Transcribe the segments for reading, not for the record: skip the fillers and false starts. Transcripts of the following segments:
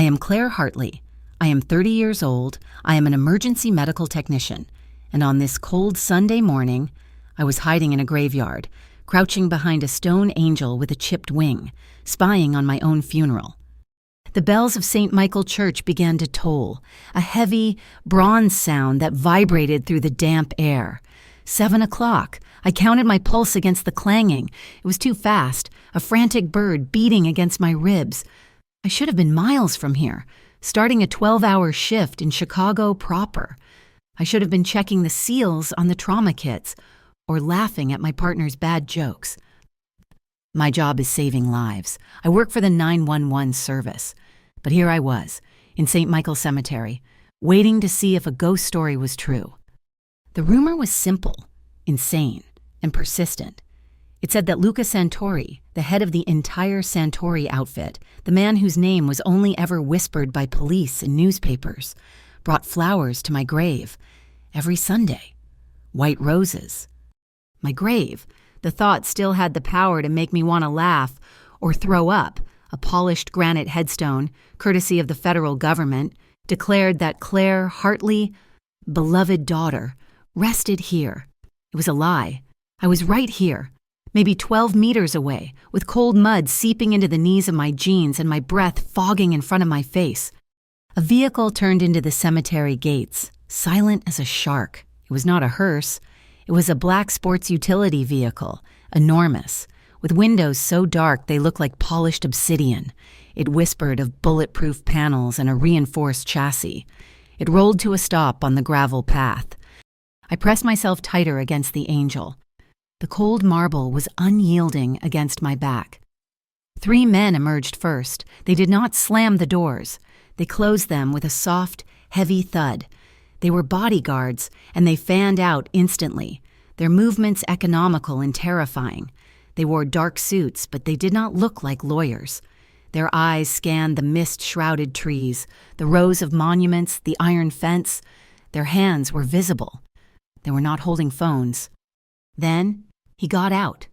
I am Claire Hartley. I am 30 years old. I am an emergency medical technician. And on this cold Sunday morning, I was hiding in a graveyard, crouching behind a stone angel with a chipped wing, spying on my own funeral. The bells of St. Michael Church began to toll, a heavy, bronze sound that vibrated through the damp air. 7 o'clock. I counted my pulse against the clanging. It was too fast, a frantic bird beating against my ribs. I should have been miles from here, starting a 12-hour shift in Chicago proper. I should have been checking the seals on the trauma kits or laughing at my partner's bad jokes. My job is saving lives. I work for the 911 service. But here I was, in St. Michael Cemetery, waiting to see if a ghost story was true. The rumor was simple, insane, and persistent. It said that Luca Santori, the head of the entire Santori outfit, the man whose name was only ever whispered by police and newspapers, brought flowers to my grave every Sunday. White roses. My grave, the thought still had the power to make me want to laugh or throw up. A polished granite headstone, courtesy of the federal government, declared that Claire Hartley, beloved daughter, rested here. It was a lie. I was right here, maybe 12 meters away, with cold mud seeping into the knees of my jeans and my breath fogging in front of my face. A vehicle turned into the cemetery gates, silent as a shark. It was not a hearse. It was a black sports utility vehicle, enormous, with windows so dark they looked like polished obsidian. It whispered of bulletproof panels and a reinforced chassis. It rolled to a stop on the gravel path. I pressed myself tighter against the angel. The cold marble was unyielding against my back. 3 men emerged first. They did not slam the doors. They closed them with a soft, heavy thud. They were bodyguards, and they fanned out instantly, their movements economical and terrifying. They wore dark suits, but they did not look like lawyers. Their eyes scanned the mist-shrouded trees, the rows of monuments, the iron fence. Their hands were visible. They were not holding phones. Then he got out.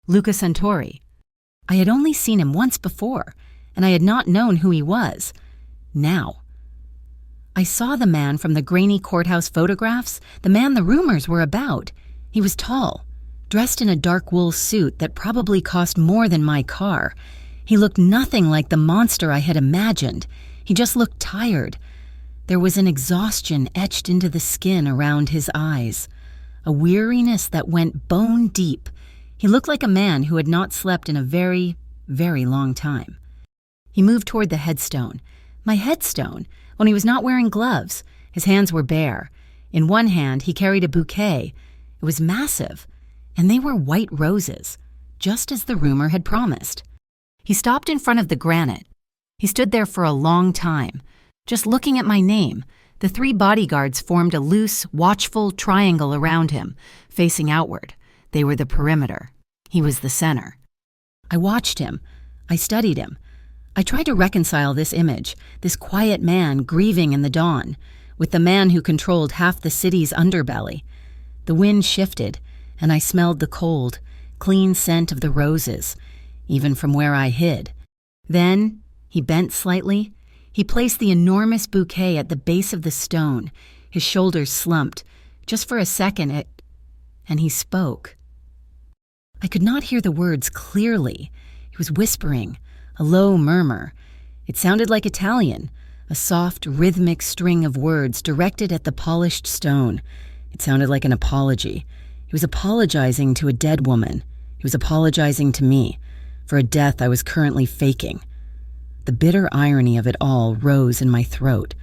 Luca Santori. I had only seen him once before, and I had not known who he was. Now, I saw the man from the grainy courthouse photographs, the man the rumors were about. He was tall, dressed in a dark wool suit that probably cost more than my car. He looked nothing like the monster I had imagined. He just looked tired. There was an exhaustion etched into the skin around his eyes, a weariness that went bone deep. He looked like a man who had not slept in a very, very long time. He moved toward the headstone. My headstone, when he was not wearing gloves. His hands were bare. In one hand, he carried a bouquet. It was massive, and they were white roses, just as the rumor had promised. He stopped in front of the granite. He stood there for a long time, just looking at my name. The 3 bodyguards formed a loose, watchful triangle around him, facing outward. They were the perimeter. He was the center. I watched him. I studied him. I tried to reconcile this image, this quiet man grieving in the dawn, with the man who controlled half the city's underbelly. The wind shifted, and I smelled the cold, clean scent of the roses, even from where I hid. Then he bent slightly. He placed the enormous bouquet at the base of the stone. His shoulders slumped. Just for a second, and he spoke. I could not hear the words clearly. He was whispering, a low murmur. It sounded like Italian, a soft, rhythmic string of words directed at the polished stone. It sounded like an apology. He was apologizing to a dead woman. He was apologizing to me for a death I was currently faking. The bitter irony of it all rose in my throat,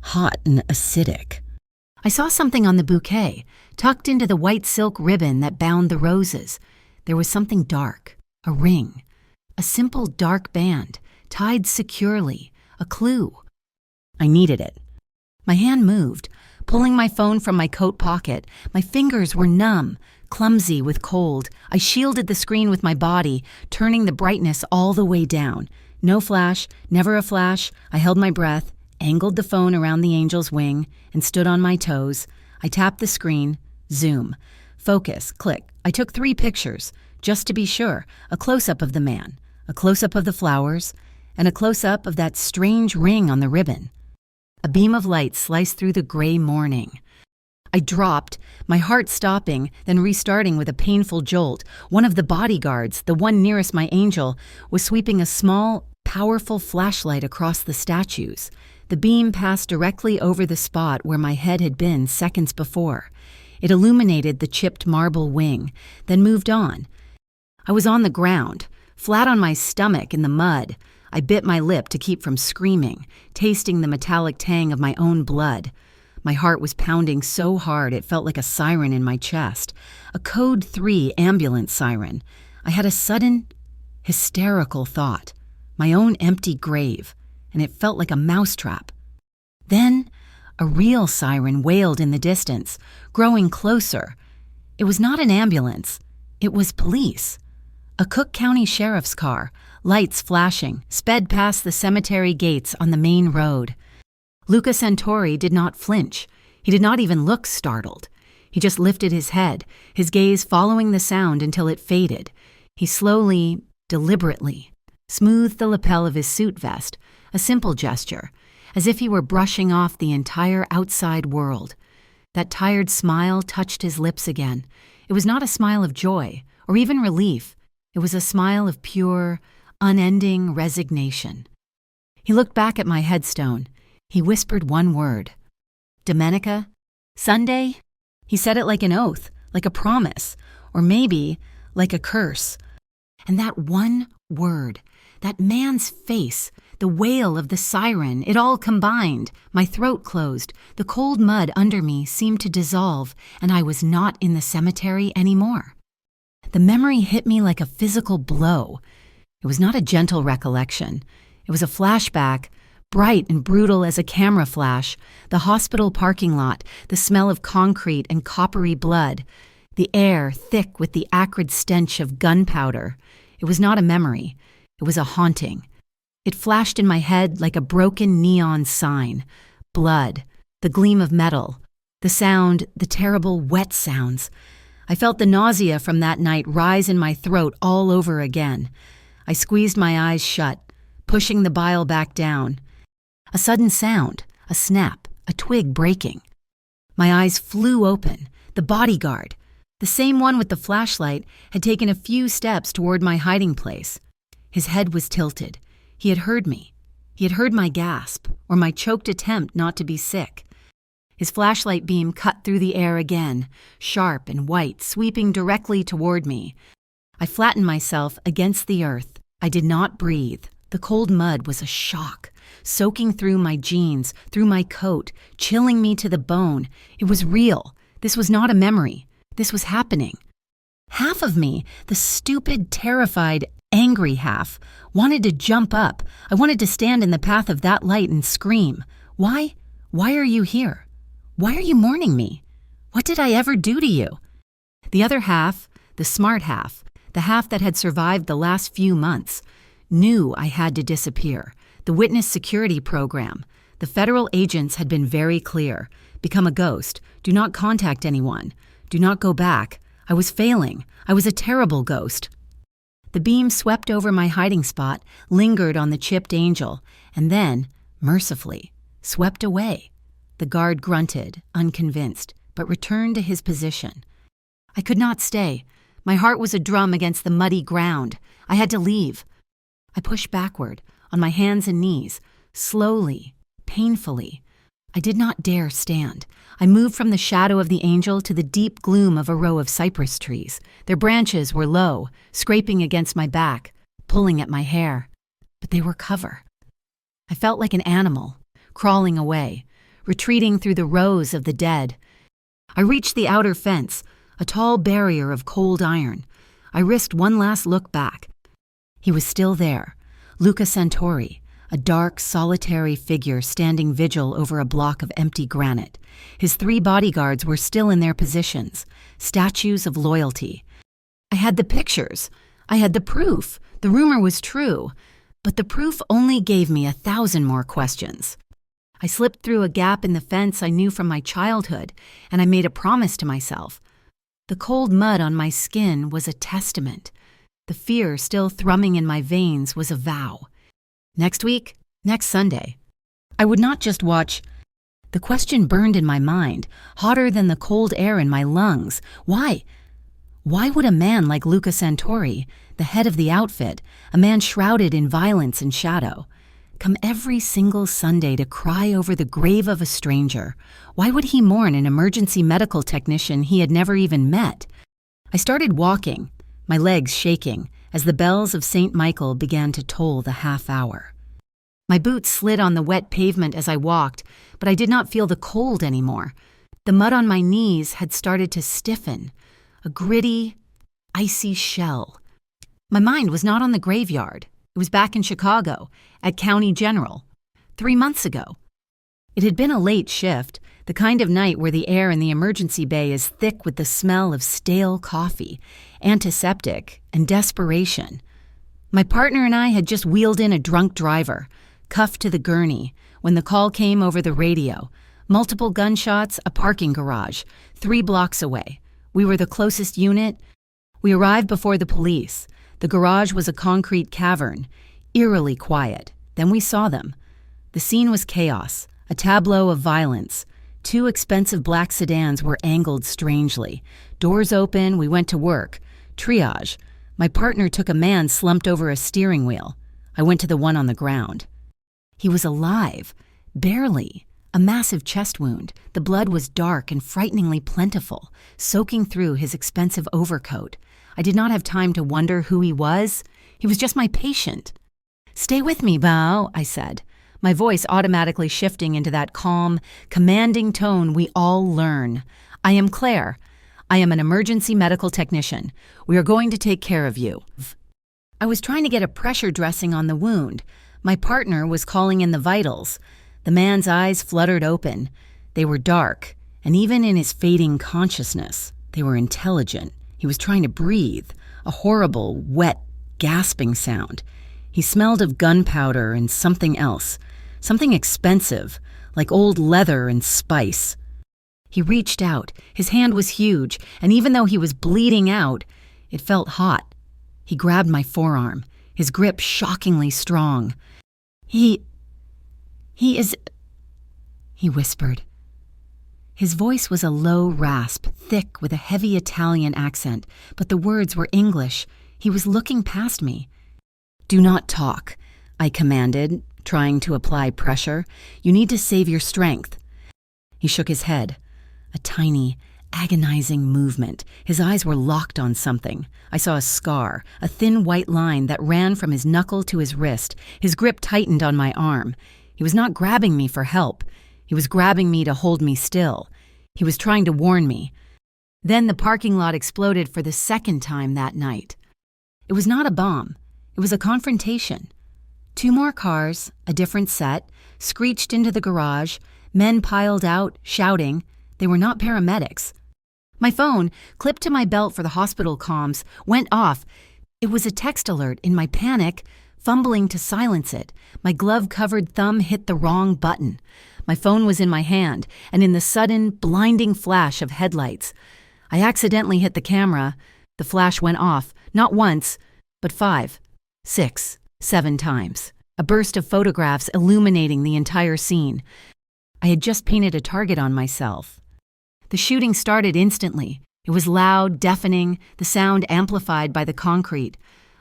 hot and acidic. I saw something on the bouquet, tucked into the white silk ribbon that bound the roses. There was something dark, a ring, a simple dark band, tied securely, a clue. I needed it. My hand moved, pulling my phone from my coat pocket. My fingers were numb, clumsy with cold. I shielded the screen with my body, turning the brightness all the way down. No flash, never a flash. I held my breath, angled the phone around the angel's wing, and stood on my toes. I tapped the screen, zoom, focus, click. I took 3 pictures, just to be sure. A close-up of the man, a close-up of the flowers, and a close-up of that strange ring on the ribbon. A beam of light sliced through the gray morning. I dropped, my heart stopping, then restarting with a painful jolt. One of the bodyguards, the one nearest my angel, was sweeping a small, powerful flashlight across the statues. The beam passed directly over the spot where my head had been seconds before. It illuminated the chipped marble wing, then moved on. I was on the ground, flat on my stomach in the mud. I bit my lip to keep from screaming, tasting the metallic tang of my own blood. My heart was pounding so hard it felt like a siren in my chest, a Code 3 ambulance siren. I had a sudden, hysterical thought, my own empty grave, and it felt like a mousetrap. Then, a real siren wailed in the distance, growing closer. It was not an ambulance. It was police. A Cook County Sheriff's car, lights flashing, sped past the cemetery gates on the main road. Luca Santori did not flinch. He did not even look startled. He just lifted his head, his gaze following the sound until it faded. He slowly, deliberately, smoothed the lapel of his suit vest, a simple gesture, as if he were brushing off the entire outside world. That tired smile touched his lips again. It was not a smile of joy, or even relief. It was a smile of pure, unending resignation. He looked back at my headstone. He whispered one word. Domenica? Sunday? He said it like an oath, like a promise, or maybe like a curse. And that one word, that man's face, the wail of the siren, it all combined. My throat closed. The cold mud under me seemed to dissolve, and I was not in the cemetery anymore. The memory hit me like a physical blow. It was not a gentle recollection. It was a flashback, bright and brutal as a camera flash, the hospital parking lot, the smell of concrete and coppery blood, the air thick with the acrid stench of gunpowder. It was not a memory. It was a haunting. It flashed in my head like a broken neon sign. Blood, the gleam of metal, the sound, the terrible wet sounds. I felt the nausea from that night rise in my throat all over again. I squeezed my eyes shut, pushing the bile back down. A sudden sound, a snap, a twig breaking. My eyes flew open. The bodyguard, the same one with the flashlight, had taken a few steps toward my hiding place. His head was tilted. He had heard me. He had heard my gasp, or my choked attempt not to be sick. His flashlight beam cut through the air again, sharp and white, sweeping directly toward me. I flattened myself against the earth. I did not breathe. The cold mud was a shock, soaking through my jeans, through my coat, chilling me to the bone. It was real. This was not a memory. This was happening. Half of me, the stupid, terrified, angry half, wanted to jump up. I wanted to stand in the path of that light and scream. Why? Why are you here? Why are you mourning me? What did I ever do to you? The other half, the smart half, the half that had survived the last few months, knew I had to disappear. The witness security program. The federal agents had been very clear. Become a ghost. Do not contact anyone. Do not go back. I was failing. I was a terrible ghost. The beam swept over my hiding spot, lingered on the chipped angel, and then, mercifully, swept away. The guard grunted, unconvinced, but returned to his position. I could not stay. My heart was a drum against the muddy ground. I had to leave. I pushed backward, on my hands and knees, slowly, painfully. I did not dare stand. I moved from the shadow of the angel to the deep gloom of a row of cypress trees. Their branches were low, scraping against my back, pulling at my hair. But they were cover. I felt like an animal, crawling away, retreating through the rows of the dead. I reached the outer fence, a tall barrier of cold iron. I risked one last look back. He was still there, Luca Santori, a dark, solitary figure standing vigil over a block of empty granite. His 3 bodyguards were still in their positions, statues of loyalty. I had the pictures. I had the proof. The rumor was true. But the proof only gave me 1,000 more questions. I slipped through a gap in the fence I knew from my childhood, and I made a promise to myself. The cold mud on my skin was a testament. The fear still thrumming in my veins was a vow. Next week? Next Sunday. I would not just watch. The question burned in my mind, hotter than the cold air in my lungs. Why? Why would a man like Luca Santori, the head of the outfit, a man shrouded in violence and shadow, come every single Sunday to cry over the grave of a stranger? Why would he mourn an emergency medical technician he had never even met? I started walking, my legs shaking, as the bells of St. Michael began to toll the half hour. My boots slid on the wet pavement as I walked, but I did not feel the cold anymore. The mud on my knees had started to stiffen, a gritty, icy shell. My mind was not on the graveyard. It was back in Chicago, at County General, 3 months ago. It had been a late shift, the kind of night where the air in the emergency bay is thick with the smell of stale coffee, antiseptic, and desperation. My partner and I had just wheeled in a drunk driver, cuffed to the gurney, when the call came over the radio. Multiple gunshots, a parking garage, 3 blocks away. We were the closest unit. We arrived before the police. The garage was a concrete cavern, eerily quiet. Then we saw them. The scene was chaos, a tableau of violence. 2 expensive black sedans were angled strangely. Doors open, we went to work. Triage. My partner took a man slumped over a steering wheel. I went to the one on the ground. He was alive, barely. A massive chest wound. The blood was dark and frighteningly plentiful, soaking through his expensive overcoat. I did not have time to wonder who he was. He was just my patient. "Stay with me, Bao," I said, my voice automatically shifting into that calm, commanding tone we all learn. "I am Claire. I am an emergency medical technician. We are going to take care of you." I was trying to get a pressure dressing on the wound. My partner was calling in the vitals. The man's eyes fluttered open. They were dark, and even in his fading consciousness, they were intelligent. He was trying to breathe, a horrible, wet, gasping sound. He smelled of gunpowder and something else, something expensive, like old leather and spice. He reached out. His hand was huge, and even though he was bleeding out, it felt hot. He grabbed my forearm, his grip shockingly strong. He is, he whispered. His voice was a low rasp, thick with a heavy Italian accent, but the words were English. He was looking past me. "Do not talk," I commanded, trying to apply pressure. "You need to save your strength." He shook his head. A tiny, agonizing movement. His eyes were locked on something. I saw a scar, a thin white line that ran from his knuckle to his wrist. His grip tightened on my arm. He was not grabbing me for help. He was grabbing me to hold me still. He was trying to warn me. Then the parking lot exploded for the second time that night. It was not a bomb. It was a confrontation. 2 more cars, a different set, screeched into the garage. Men piled out, shouting. They were not paramedics. My phone, clipped to my belt for the hospital comms, went off. It was a text alert. In my panic, fumbling to silence it, my glove-covered thumb hit the wrong button. My phone was in my hand, and in the sudden, blinding flash of headlights, I accidentally hit the camera. The flash went off, not once, but 5, 6, 7 times. A burst of photographs illuminating the entire scene. I had just painted a target on myself. The shooting started instantly. It was loud, deafening, the sound amplified by the concrete.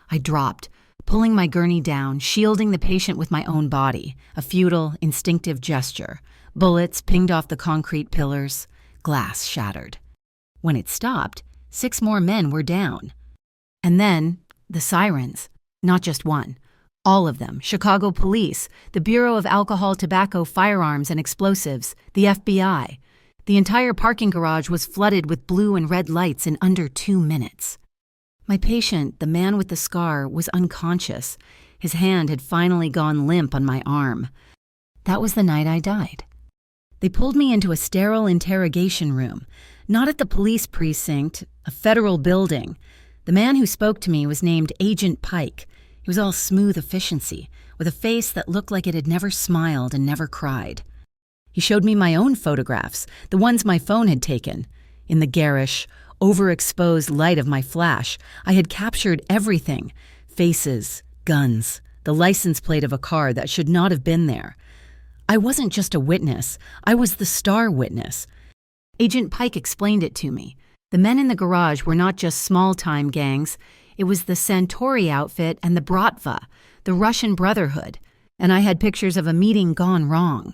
I dropped, pulling my gurney down, shielding the patient with my own body, a futile, instinctive gesture. Bullets pinged off the concrete pillars. Glass shattered. When it stopped, 6 more men were down. And then, the sirens. Not just one. All of them. Chicago Police, the Bureau of Alcohol, Tobacco, Firearms, and Explosives, the FBI. The entire parking garage was flooded with blue and red lights in under 2 minutes. My patient, the man with the scar, was unconscious. His hand had finally gone limp on my arm. That was the night I died. They pulled me into a sterile interrogation room, not at the police precinct, a federal building. The man who spoke to me was named Agent Pike. He was all smooth efficiency, with a face that looked like it had never smiled and never cried. He showed me my own photographs, the ones my phone had taken. In the garish, overexposed light of my flash, I had captured everything: faces, guns, the license plate of a car that should not have been there. I wasn't just a witness, I was the star witness. Agent Pike explained it to me. The men in the garage were not just small-time gangs, it was the Santori outfit and the Bratva, the Russian Brotherhood, and I had pictures of a meeting gone wrong.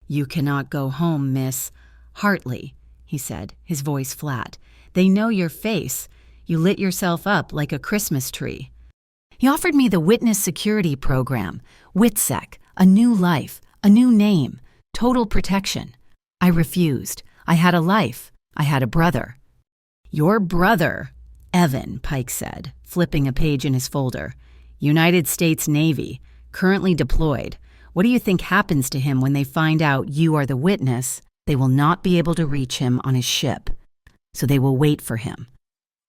"You cannot go home, Miss Hartley," he said, his voice flat. "They know your face. You lit yourself up like a Christmas tree." He offered me the Witness Security Program, WITSEC, a new life, a new name, total protection. I refused. I had a life. I had a brother. "Your brother," Evan, Pike said, flipping a page in his folder. "United States Navy, currently deployed. What do you think happens to him when they find out you are the witness? They will not be able to reach him on his ship. So they will wait for him.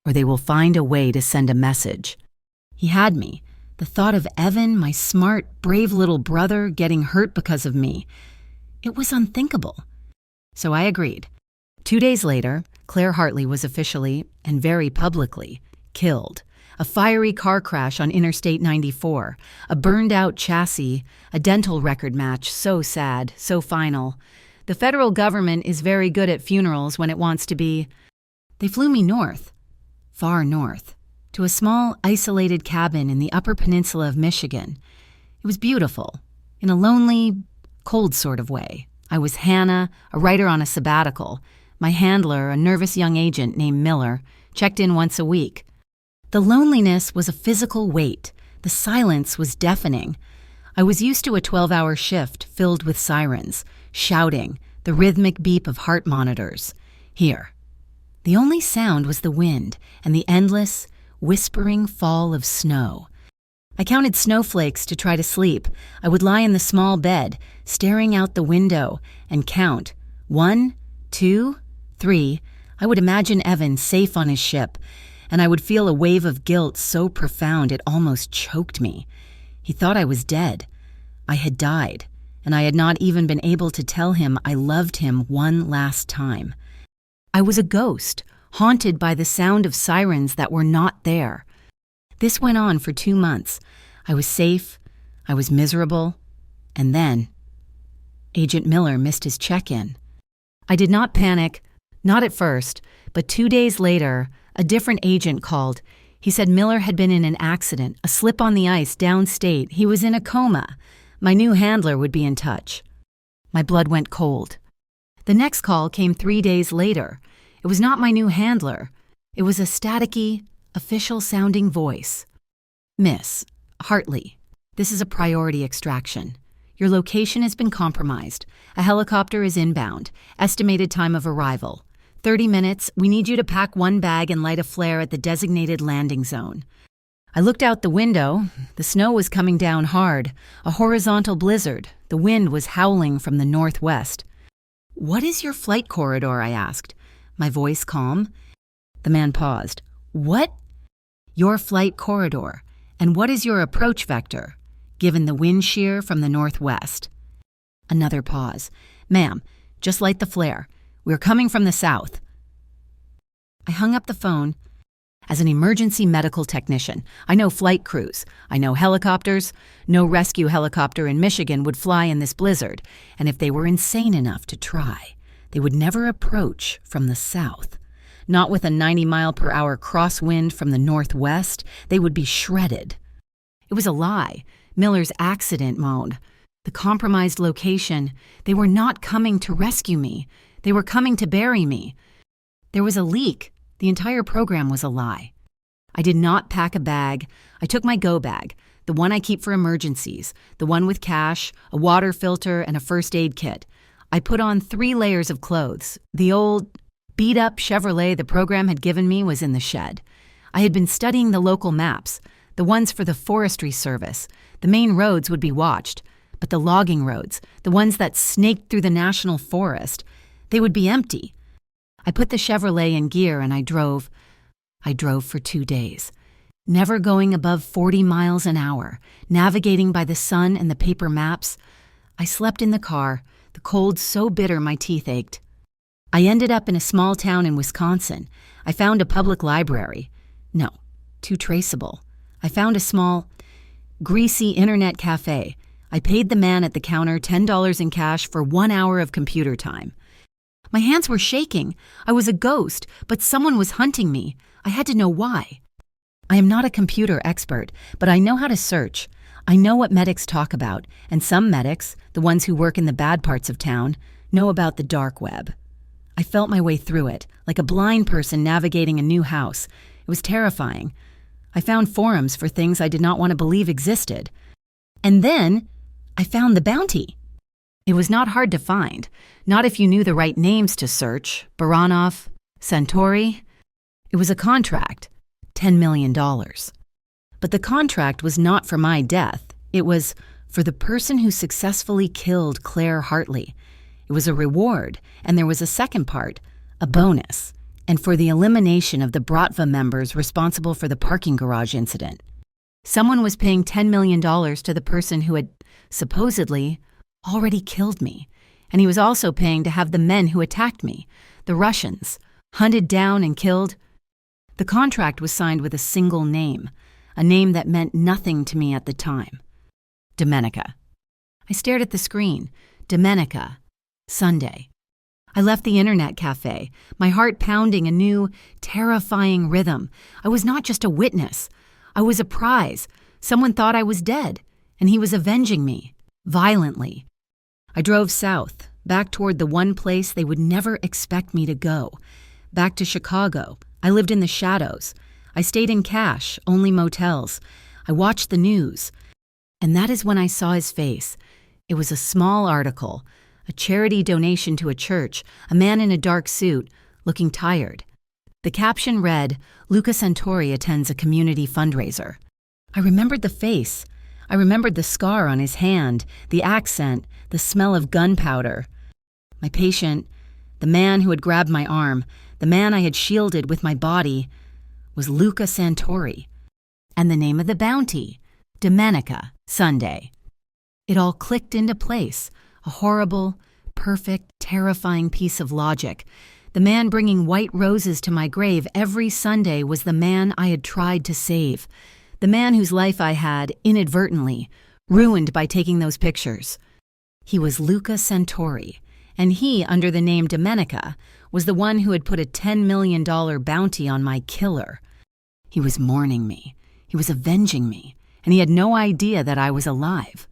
Or they will find a way to send a message." He had me. The thought of Evan, my smart, brave little brother, getting hurt because of me. It was unthinkable. So I agreed. 2 days later, Claire Hartley was officially, and very publicly, killed. A fiery car crash on Interstate 94, a burned-out chassis, a dental record match, so sad, so final. The federal government is very good at funerals when it wants to be. They flew me north, far north, to a small, isolated cabin in the Upper Peninsula of Michigan. It was beautiful, in a lonely, cold sort of way. I was Hannah, a writer on a sabbatical. My handler, a nervous young agent named Miller, checked in once a week. The loneliness was a physical weight. The silence was deafening. I was used to a 12-hour shift filled with sirens, shouting, the rhythmic beep of heart monitors. Here. The only sound was the wind and the endless, whispering fall of snow. I counted snowflakes to try to sleep. I would lie in the small bed, staring out the window, and count. 1, 2, 3. I would imagine Evan safe on his ship, and I would feel a wave of guilt so profound it almost choked me. He thought I was dead. I had died, and I had not even been able to tell him I loved him one last time. I was a ghost, haunted by the sound of sirens that were not there. This went on for 2 months. I was safe, I was miserable, and then Agent Miller missed his check-in. I did not panic, not at first, but 2 days later, a different agent called. He said Miller had been in an accident, a slip on the ice downstate. He was in a coma. My new handler would be in touch. My blood went cold. The next call came 3 days later. It was not my new handler. It was a staticky, official-sounding voice. "Miss Hartley, this is a priority extraction. Your location has been compromised. A helicopter is inbound. Estimated time of arrival. 30 minutes. We need you to pack one bag and light a flare at the designated landing zone." I looked out the window. The snow was coming down hard, a horizontal blizzard. The wind was howling from the northwest. "What is your flight corridor?" I asked, my voice calm. The man paused. "What?" "Your flight corridor. And what is your approach vector, given the wind shear from the northwest?" Another pause. "Ma'am, just light the flare. We're coming from the south." I hung up the phone. As an emergency medical technician, I know flight crews. I know helicopters. No rescue helicopter in Michigan would fly in this blizzard, and if they were insane enough to try, they would never approach from the south. Not with a 90-mile-per-hour crosswind from the northwest. They would be shredded. It was a lie. Miller's accident mode. The compromised location. They were not coming to rescue me. They were coming to bury me. There was a leak. The entire program was a lie. I did not pack a bag. I took my go bag, the one I keep for emergencies, the one with cash, a water filter, and a first aid kit. I put on 3 layers of clothes. The old, beat-up Chevrolet the program had given me was in the shed. I had been studying the local maps, the ones for the Forestry Service. The main roads would be watched, but the logging roads, the ones that snaked through the national forest, they would be empty. I put the Chevrolet in gear and I drove. I drove for 2 days, never going above 40 miles an hour, navigating by the sun and the paper maps. I slept in the car, the cold so bitter my teeth ached. I ended up in a small town in Wisconsin. I found a public library. No, too traceable. I found a small greasy internet cafe. I paid the man at the counter $10 in cash for 1 hour of computer time. My hands were shaking. I was a ghost, but someone was hunting me. I had to know why. I am not a computer expert, but I know how to search. I know what medics talk about, and some medics, the ones who work in the bad parts of town, know about the dark web. I felt my way through it, like a blind person navigating a new house. It was terrifying. I found forums for things I did not want to believe existed. And then I found the bounty. It was not hard to find, not if you knew the right names to search. Baranov, Santori. It was a contract, $10 million. But the contract was not for my death. It was for the person who successfully killed Claire Hartley. It was a reward, and there was a second part, a bonus, and for the elimination of the Bratva members responsible for the parking garage incident. Someone was paying $10 million to the person who had, supposedly, already killed me, and he was also paying to have the men who attacked me, the Russians, hunted down and killed. The contract was signed with a single name, a name that meant nothing to me at the time. Domenica. I stared at the screen. Domenica. Sunday. I left the internet cafe, my heart pounding a new, terrifying rhythm. I was not just a witness. I was a prize. Someone thought I was dead, and he was avenging me, violently. I drove south, back toward the one place they would never expect me to go. Back to Chicago. I lived in the shadows. I stayed in cash, only motels. I watched the news. And that is when I saw his face. It was a small article, a charity donation to a church, a man in a dark suit, looking tired. The caption read, "Luca Santori attends a community fundraiser." I remembered the face. I remembered the scar on his hand, the accent, the smell of gunpowder. My patient, the man who had grabbed my arm, the man I had shielded with my body, was Luca Santori. And the name of the bounty, Domenica, Sunday. It all clicked into place, a horrible, perfect, terrifying piece of logic. The man bringing white roses to my grave every Sunday was the man I had tried to save, the man whose life I had, inadvertently, ruined by taking those pictures. He was Luca Santori, and he, under the name Domenica, was the one who had put a $10 million bounty on my killer. He was mourning me. He was avenging me, and he had no idea that I was alive.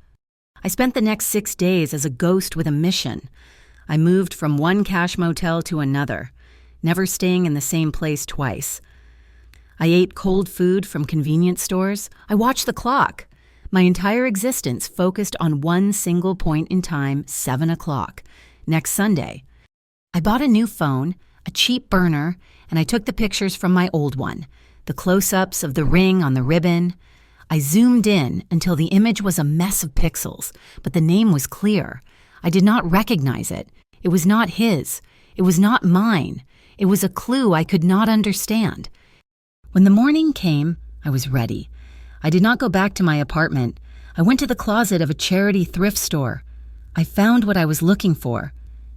I spent the next 6 days as a ghost with a mission. I moved from one cash motel to another, never staying in the same place twice. I ate cold food from convenience stores. I watched the clock. My entire existence focused on one single point in time, 7 o'clock, next Sunday. I bought a new phone, a cheap burner, and I took the pictures from my old one, the close-ups of the ring on the ribbon. I zoomed in until the image was a mess of pixels, but the name was clear. I did not recognize it. It was not his. It was not mine. It was a clue I could not understand. When the morning came, I was ready. I did not go back to my apartment. I went to the closet of a charity thrift store. I found what I was looking for.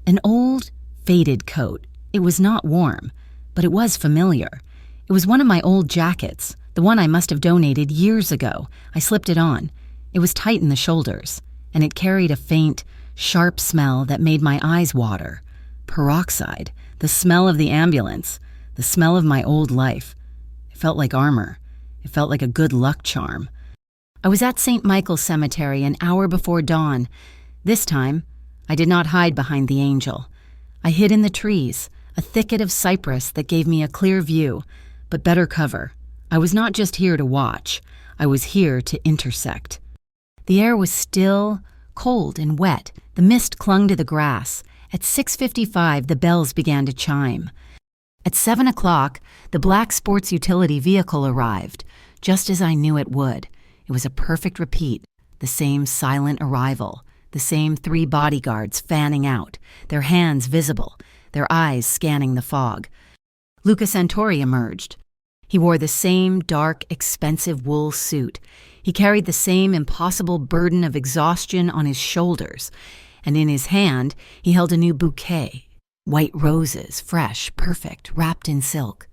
An old, faded coat. It was not warm, but it was familiar. It was one of my old jackets, the one I must have donated years ago. I slipped it on. It was tight in the shoulders, and it carried a faint, sharp smell that made my eyes water. Peroxide, the smell of the ambulance, the smell of my old life. It felt like armor. It felt like a good luck charm. I was at St. Michael's Cemetery an hour before dawn. This time, I did not hide behind the angel. I hid in the trees, a thicket of cypress that gave me a clear view, but better cover. I was not just here to watch. I was here to intersect. The air was still, cold and wet. The mist clung to the grass. At 6:55, the bells began to chime. At 7 o'clock, the black sports utility vehicle arrived, just as I knew it would. It was a perfect repeat, the same silent arrival, the same 3 bodyguards fanning out, their hands visible, their eyes scanning the fog. Luca Santori emerged. He wore the same dark, expensive wool suit. He carried the same impossible burden of exhaustion on his shoulders, and in his hand he held a new bouquet, white roses, fresh, perfect, wrapped in silk.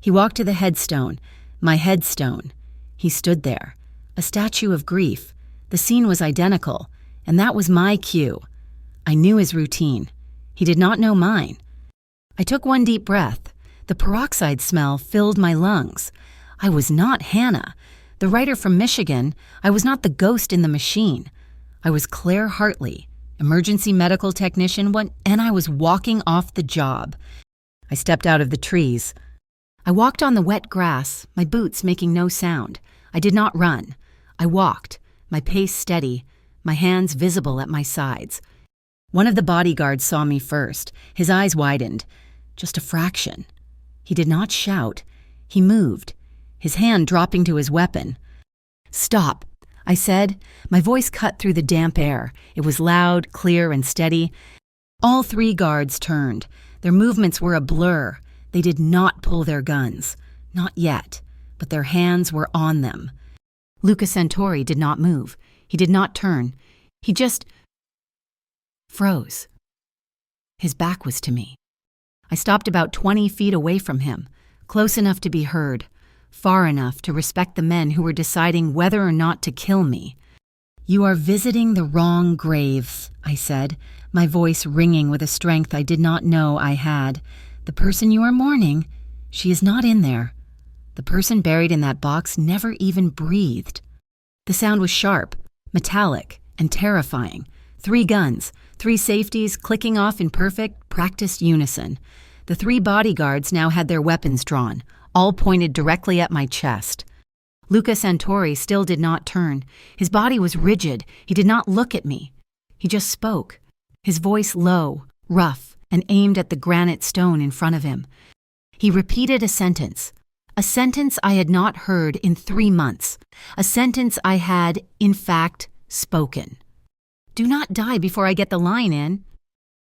He walked to the headstone, my headstone. He stood there, a statue of grief. The scene was identical, and that was my cue. I knew his routine. He did not know mine. I took one deep breath. The peroxide smell filled my lungs. I was not Hannah, the writer from Michigan. I was not the ghost in the machine. I was Claire Hartley, emergency medical technician, and I was walking off the job. I stepped out of the trees. I walked on the wet grass, my boots making no sound. I did not run. I walked, my pace steady, my hands visible at my sides. One of the bodyguards saw me first. His eyes widened, just a fraction. He did not shout. He moved, his hand dropping to his weapon. "Stop," I said. My voice cut through the damp air. It was loud, clear, and steady. All three guards turned. Their movements were a blur. They did not pull their guns. Not yet, but their hands were on them. Luca Santori did not move. He did not turn. He just froze. His back was to me. I stopped about 20 feet away from him, close enough to be heard, far enough to respect the men who were deciding whether or not to kill me. "You are visiting the wrong graves," I said, my voice ringing with a strength I did not know I had. "The person you are mourning, she is not in there. The person buried in that box never even breathed." The sound was sharp, metallic, and terrifying. 3 guns, 3 safeties clicking off in perfect, practiced unison. The 3 bodyguards now had their weapons drawn, all pointed directly at my chest. Luca Santori still did not turn. His body was rigid. He did not look at me. He just spoke, his voice low, rough, and aimed at the granite stone in front of him. He repeated a sentence I had not heard in 3 months, a sentence I had, in fact, spoken. "Do not die before I get the line in."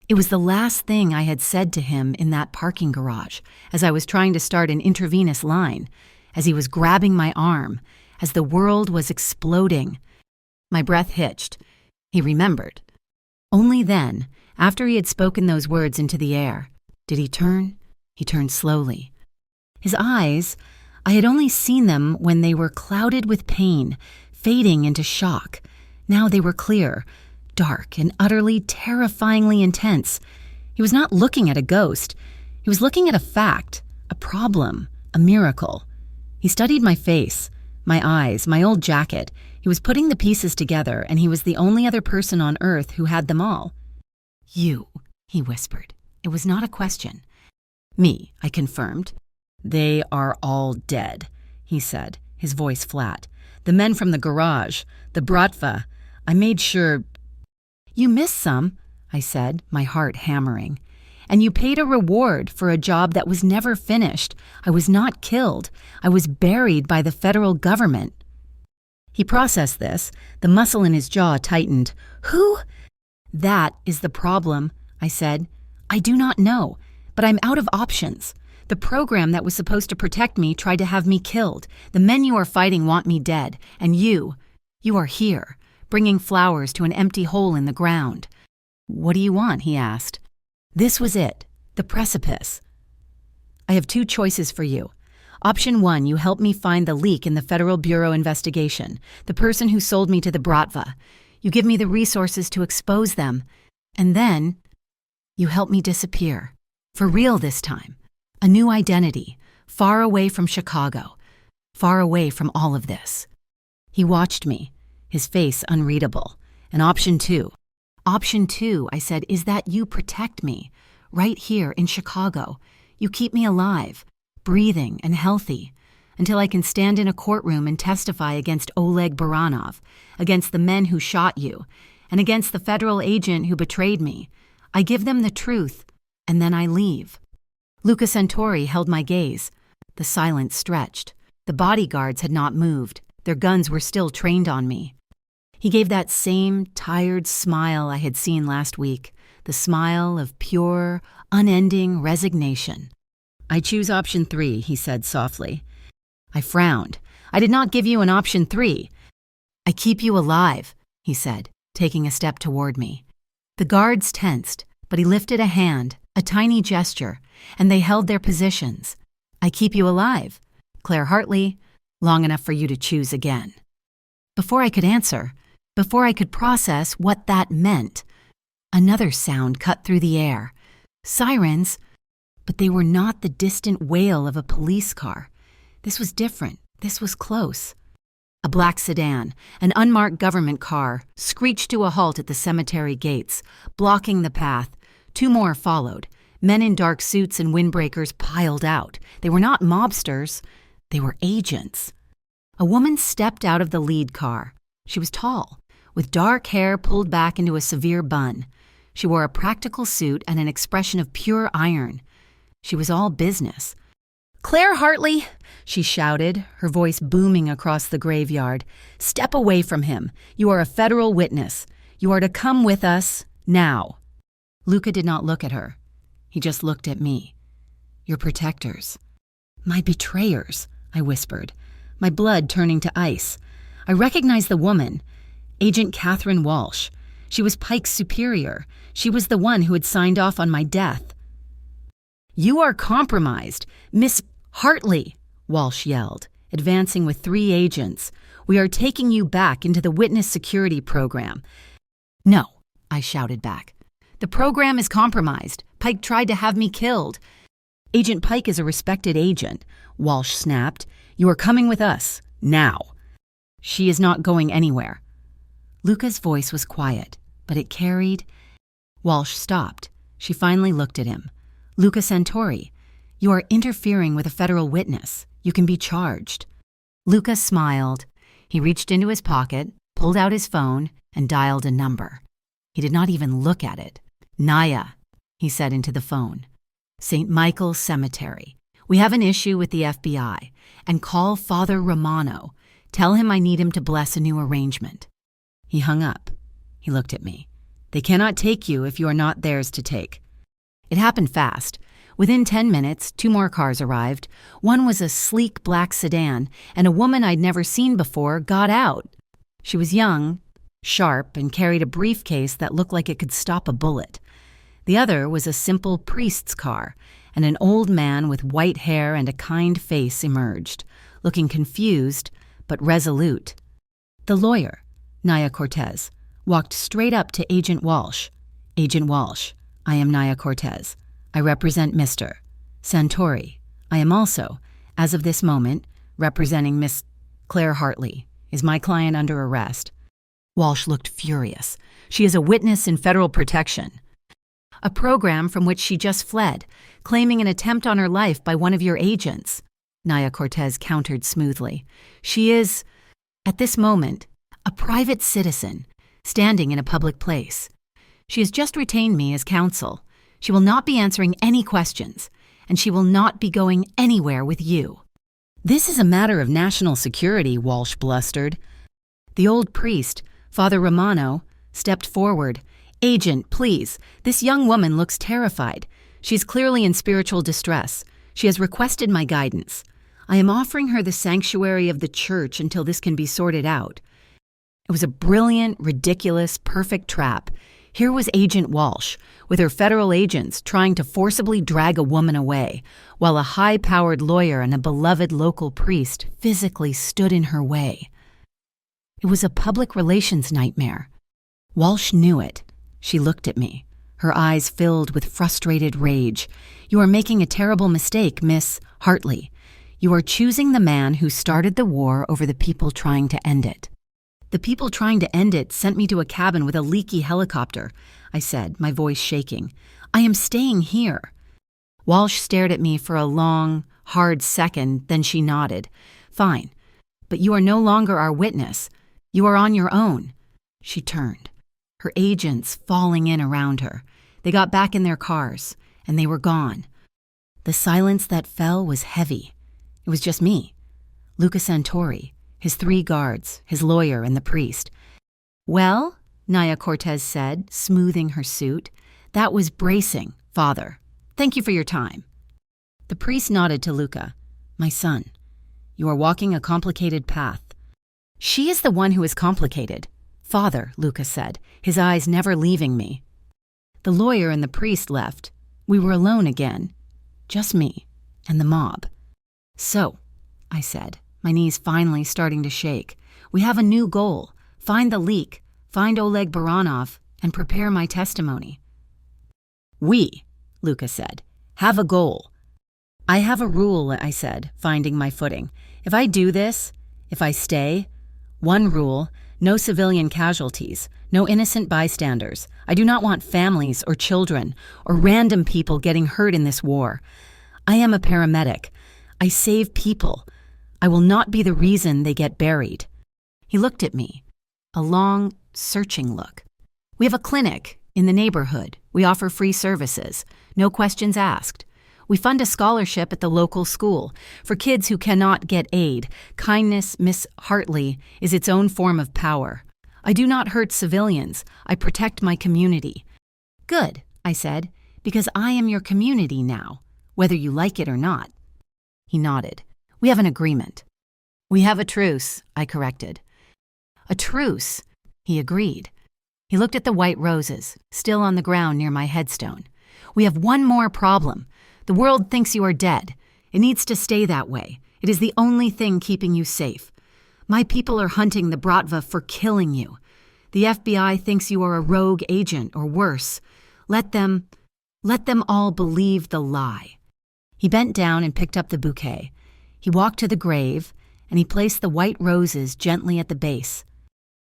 It was the last thing I had said to him in that parking garage, as I was trying to start an intravenous line, as he was grabbing my arm, as the world was exploding. My breath hitched. He remembered. Only then, after he had spoken those words into the air, did he turn. He turned slowly. His eyes, I had only seen them when they were clouded with pain, fading into shock. Now they were clear, dark, and utterly, terrifyingly intense. He was not looking at a ghost. He was looking at a fact, a problem, a miracle. He studied my face, my eyes, my old jacket. He was putting the pieces together, and he was the only other person on earth who had them all. "You," he whispered. It was not a question. "Me," I confirmed. "They are all dead," he said, his voice flat. "The men from the garage, the Bratva. I made sure—" "You missed some," I said, my heart hammering. "And you paid a reward for a job that was never finished. I was not killed. I was buried by the federal government." He processed this. The muscle in his jaw tightened. "Who?" "That is the problem," I said. "I do not know, but I'm out of options. The program that was supposed to protect me tried to have me killed. The men you are fighting want me dead. And you are here, bringing flowers to an empty hole in the ground." "What do you want?" he asked. This was it, the precipice. "I have 2 choices for you. Option 1, you help me find the leak in the Federal Bureau investigation, the person who sold me to the Bratva. You give me the resources to expose them. And then, you help me disappear. For real this time. A new identity, far away from Chicago, far away from all of this." He watched me, his face unreadable. "And option 2. Option 2, I said, is that you protect me, right here in Chicago. You keep me alive, breathing and healthy, until I can stand in a courtroom and testify against Oleg Baranov, against the men who shot you, and against the federal agent who betrayed me. I give them the truth, and then I leave." Luca Santori held my gaze. The silence stretched. The bodyguards had not moved. Their guns were still trained on me. He gave that same tired smile I had seen last week, the smile of pure, unending resignation. "I choose option 3, he said softly. I frowned. "I did not give you an option 3. "I keep you alive," he said, taking a step toward me. The guards tensed, but he lifted a hand, a tiny gesture, and they held their positions. "I keep you alive, Claire Hartley, long enough for you to choose again." Before I could answer, before I could process what that meant, another sound cut through the air. Sirens, but they were not the distant wail of a police car. This was different. This was close. A black sedan, an unmarked government car, screeched to a halt at the cemetery gates, blocking the path. Two more followed. Men in dark suits and windbreakers piled out. They were not mobsters. They were agents. A woman stepped out of the lead car. She was tall, with dark hair pulled back into a severe bun. She wore a practical suit and an expression of pure iron. She was all business. "Claire Hartley," she shouted, her voice booming across the graveyard. "Step away from him. You are a federal witness. You are to come with us now." Luca did not look at her. He just looked at me. "Your protectors." "My betrayers," I whispered, my blood turning to ice. I recognized the woman, Agent Catherine Walsh. She was Pike's superior. She was the one who had signed off on my death. "You are compromised, Miss Hartley," Walsh yelled, advancing with 3 agents. "We are taking you back into the witness security program." "No," I shouted back. "The program is compromised. Pike tried to have me killed." "Agent Pike is a respected agent," Walsh snapped. "You are coming with us, now." "She is not going anywhere." Luca's voice was quiet, but it carried. Walsh stopped. She finally looked at him. "Luca Santori, you are interfering with a federal witness. You can be charged." Luca smiled. He reached into his pocket, pulled out his phone, and dialed a number. He did not even look at it. "Naya," he said into the phone. "St. Michael's Cemetery. We have an issue with the FBI. And call Father Romano. Tell him I need him to bless a new arrangement." He hung up. He looked at me. "They cannot take you if you are not theirs to take." It happened fast. Within 10 minutes, 2 more cars arrived. One was a sleek black sedan, and a woman I'd never seen before got out. She was young, sharp, and carried a briefcase that looked like it could stop a bullet. The other was a simple priest's car, and an old man with white hair and a kind face emerged, looking confused but resolute. The lawyer, Naya Cortez, walked straight up to Agent Walsh. "Agent Walsh, I am Naya Cortez. I represent Mr. Santori. I am also, as of this moment, representing Miss Claire Hartley. Is my client under arrest?" Walsh looked furious. "She is a witness in federal protection. A program from which she just fled, claiming an attempt on her life by one of your agents," Naya Cortez countered smoothly. "She is, at this moment, a private citizen, standing in a public place. She has just retained me as counsel. She will not be answering any questions, and she will not be going anywhere with you." "This is a matter of national security," Walsh blustered. The old priest, Father Romano, stepped forward. "Agent, please, this young woman looks terrified. She's clearly in spiritual distress. She has requested my guidance. I am offering her the sanctuary of the church until this can be sorted out." It was a brilliant, ridiculous, perfect trap. Here was Agent Walsh, with her federal agents trying to forcibly drag a woman away, while a high-powered lawyer and a beloved local priest physically stood in her way. It was a public relations nightmare. Walsh knew it. She looked at me, her eyes filled with frustrated rage. "You are making a terrible mistake, Miss Hartley. You are choosing the man who started the war over the people trying to end it." "The people trying to end it sent me to a cabin with a leaky helicopter," I said, my voice shaking. "I am staying here." Walsh stared at me for a long, hard second, then she nodded. "Fine, but you are no longer our witness. You are on your own." She turned, her agents falling in around her. They got back in their cars, and they were gone. The silence that fell was heavy. It was just me, Luca Santori, his 3 guards, his lawyer, and the priest. "Well," Naya Cortez said, smoothing her suit, "that was bracing, Father. Thank you for your time." The priest nodded to Luca. "My son, you are walking a complicated path." "She is the one who is complicated, Father," Luca said, his eyes never leaving me. The lawyer and the priest left. We were alone again. Just me and the mob. "So," I said, my knees finally starting to shake, We have a new goal. Find the leak, find Oleg Baranov, and prepare my testimony." "We," Luka said, "have a goal." "I have a rule," I said, finding my footing. "If I do this, if I stay, one rule, no civilian casualties, no innocent bystanders. I do not want families or children or random people getting hurt in this war. I am a paramedic. I save people. I will not be the reason they get buried." He looked at me, a long, searching look. "We have a clinic in the neighborhood. We offer free services, no questions asked. We fund a scholarship at the local school for kids who cannot get aid. Kindness, Miss Hartley, is its own form of power. I do not hurt civilians. I protect my community." "Good," I said, "because I am your community now, whether you like it or not." He nodded. "We have an agreement." "We have a truce," I corrected. "A truce," he agreed. He looked at the white roses, still on the ground near my headstone. "We have one more problem. The world thinks you are dead. It needs to stay that way. It is the only thing keeping you safe. My people are hunting the Bratva for killing you. The FBI thinks you are a rogue agent or worse. Let them all believe the lie." He bent down and picked up the bouquet. He walked to the grave, and he placed the white roses gently at the base.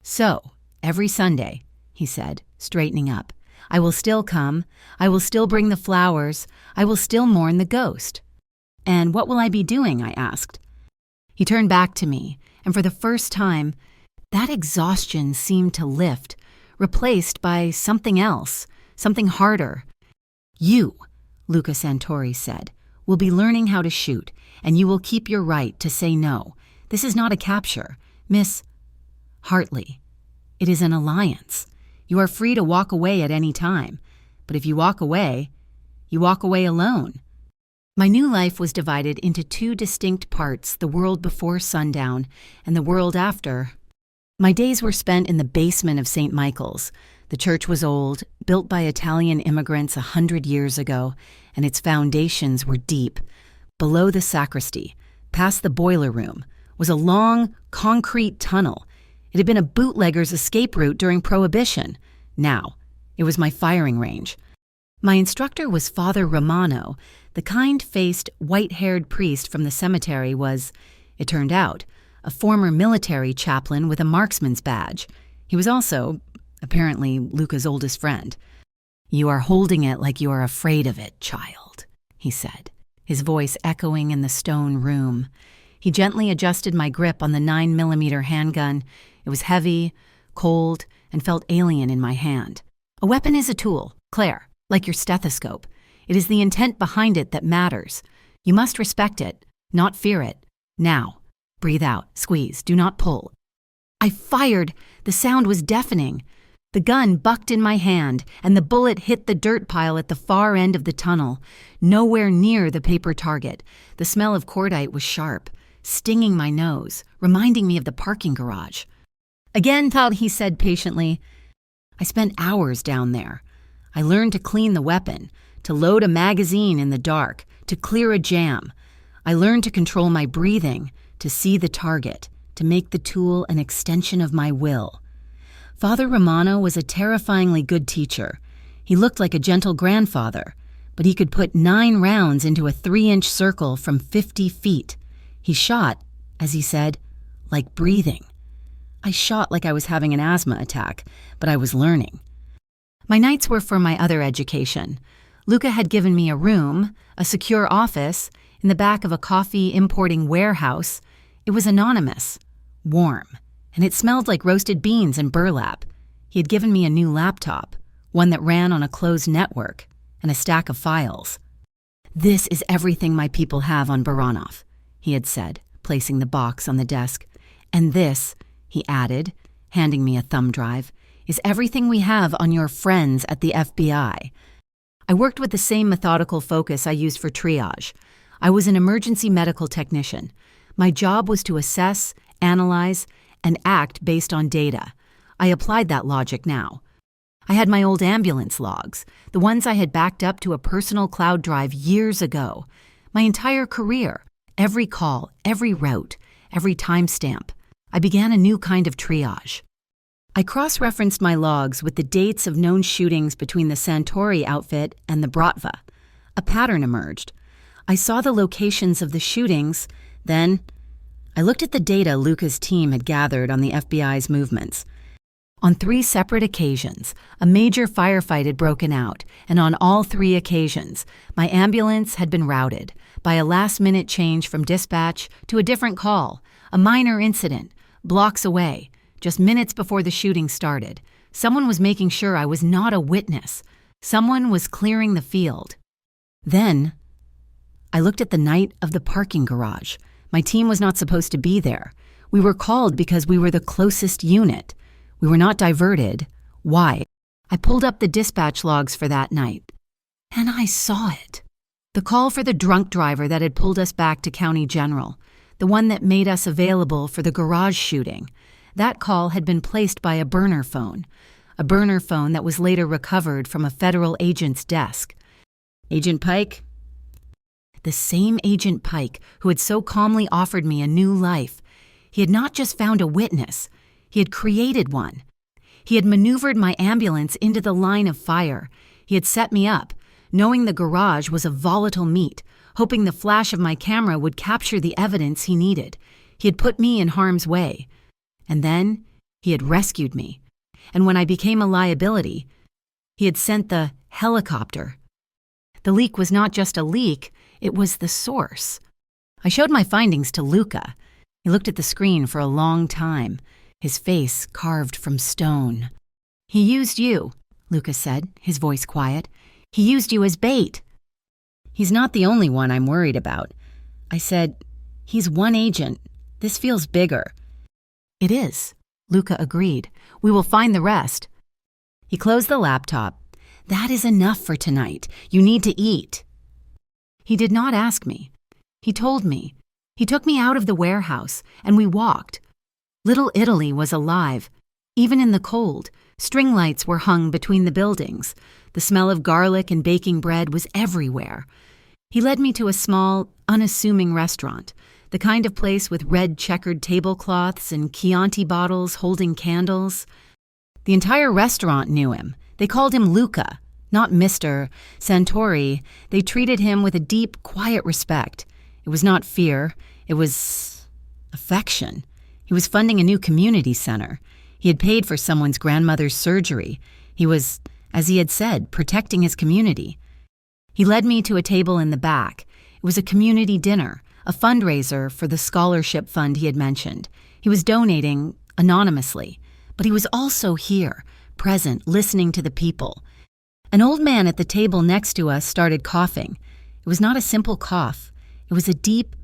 "So, every Sunday," he said, straightening up, "I will still come. I will still bring the flowers. I will still mourn the ghost." "And what will I be doing?" I asked. He turned back to me, and for the first time, that exhaustion seemed to lift, replaced by something else, something harder. "You," Luca Santori said, "will be learning how to shoot, and you will keep your right to say no. This is not a capture, Miss Hartley. It is an alliance. You are free to walk away at any time, but if you walk away alone." My new life was divided into two distinct parts, the world before sundown and the world after. My days were spent in the basement of St. Michael's. The church was old, built by Italian immigrants 100 years ago, and its foundations were deep. Below the sacristy, past the boiler room, was a long, concrete tunnel. It had been a bootlegger's escape route during Prohibition. Now, it was my firing range. My instructor was Father Romano. The kind-faced, white-haired priest from the cemetery was, it turned out, a former military chaplain with a marksman's badge. He was also, apparently, Luca's oldest friend. "You are holding it like you are afraid of it, child," he said, his voice echoing in the stone room. He gently adjusted my grip on the 9mm handgun. It was heavy, cold, and felt alien in my hand. "A weapon is a tool, Claire, like your stethoscope. It is the intent behind it that matters. You must respect it, not fear it. Now, breathe out, squeeze, do not pull." I fired. The sound was deafening. The gun bucked in my hand, and the bullet hit the dirt pile at the far end of the tunnel, nowhere near the paper target. The smell of cordite was sharp, stinging my nose, reminding me of the parking garage. "Again," he said patiently. I spent hours down there. I learned to clean the weapon, to load a magazine in the dark, to clear a jam. I learned to control my breathing, to see the target, to make the tool an extension of my will. Father Romano was a terrifyingly good teacher. He looked like a gentle grandfather, but he could put 9 rounds into a 3-inch circle from 50 feet. He shot, as he said, like breathing. I shot like I was having an asthma attack, but I was learning. My nights were for my other education. Luca had given me a room, a secure office, in the back of a coffee importing warehouse. It was anonymous, warm, and it smelled like roasted beans and burlap. He had given me a new laptop, one that ran on a closed network, and a stack of files. "This is everything my people have on Baranov," he had said, placing the box on the desk. "And this," he added, handing me a thumb drive, "is everything we have on your friends at the FBI." I worked with the same methodical focus I used for triage. I was an emergency medical technician. My job was to assess, analyze, and act based on data. I applied that logic now. I had my old ambulance logs, the ones I had backed up to a personal cloud drive years ago. My entire career, every call, every route, every timestamp. I began a new kind of triage. I cross-referenced my logs with the dates of known shootings between the Santori outfit and the Bratva. A pattern emerged. I saw the locations of the shootings, then I looked at the data Luca's team had gathered on the FBI's movements. On 3 separate occasions, a major firefight had broken out, and on all 3 occasions, my ambulance had been routed by a last-minute change from dispatch to a different call, a minor incident, blocks away, just minutes before the shooting started. Someone was making sure I was not a witness. Someone was clearing the field. Then, I looked at the night of the parking garage. My team was not supposed to be there. We were called because we were the closest unit. We were not diverted. Why? I pulled up the dispatch logs for that night, and I saw it. The call for the drunk driver that had pulled us back to County General, the one that made us available for the garage shooting. That call had been placed by a burner phone that was later recovered from a federal agent's desk. Agent Pike? The same Agent Pike who had so calmly offered me a new life. He had not just found a witness, he had created one. He had maneuvered my ambulance into the line of fire. He had set me up, knowing the garage was a volatile meat, hoping the flash of my camera would capture the evidence he needed. He had put me in harm's way. And then he had rescued me. And when I became a liability, he had sent the helicopter. The leak was not just a leak, it was the source. I showed my findings to Luca. He looked at the screen for a long time, his face carved from stone. "He used you," Luca said, his voice quiet. "He used you as bait." "He's not the only one I'm worried about." I said, "He's one agent. This feels bigger." "It is," Luca agreed. "We will find the rest." He closed the laptop. "That is enough for tonight. You need to eat." He did not ask me. He told me. He took me out of the warehouse, and we walked. Little Italy was alive. Even in the cold, string lights were hung between the buildings. The smell of garlic and baking bread was everywhere. He led me to a small, unassuming restaurant, the kind of place with red checkered tablecloths and Chianti bottles holding candles. The entire restaurant knew him. They called him Luca, not Mr. Santori. They treated him with a deep, quiet respect. It was not fear. It was affection. He was funding a new community center. He had paid for someone's grandmother's surgery. He was, as he had said, protecting his community. He led me to a table in the back. It was a community dinner, a fundraiser for the scholarship fund he had mentioned. He was donating anonymously, but he was also here, present, listening to the people. An old man at the table next to us started coughing. It was not a simple cough. It was a deep,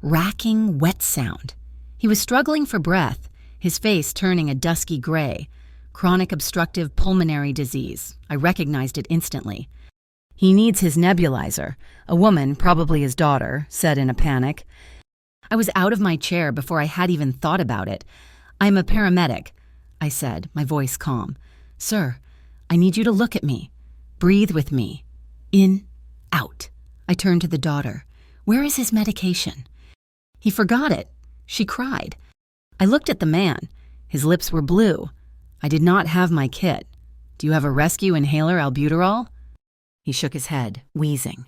racking, wet sound. He was struggling for breath, his face turning a dusky gray. Chronic obstructive pulmonary disease. I recognized it instantly. "He needs his nebulizer," a woman, probably his daughter, said in a panic. I was out of my chair before I had even thought about it. "I'm a paramedic," I said, my voice calm. "Sir, I need you to look at me. Breathe with me. In, out." I turned to the daughter. "Where is his medication?" "He forgot it." She cried. I looked at the man. His lips were blue. "I did not have my kit. Do you have a rescue inhaler albuterol?" He shook his head, wheezing.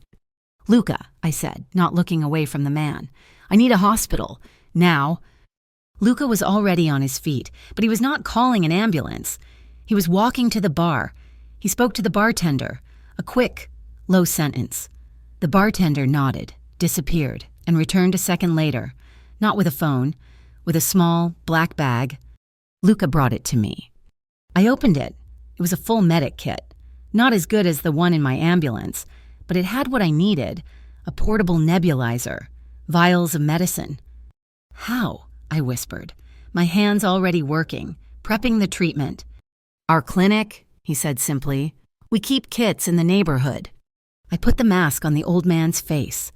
"Luca," I said, not looking away from the man. "I need a hospital. Now." Luca was already on his feet, but he was not calling an ambulance. He was walking to the bar. He spoke to the bartender. A quick, low sentence. The bartender nodded, disappeared, and returned a second later. Not with a phone, with a small, black bag. Luca brought it to me. I opened it. It was a full medic kit. Not as good as the one in my ambulance, but it had what I needed, a portable nebulizer, vials of medicine. "How?" I whispered, my hands already working, prepping the treatment. "Our clinic," he said simply. "We keep kits in the neighborhood." I put the mask on the old man's face.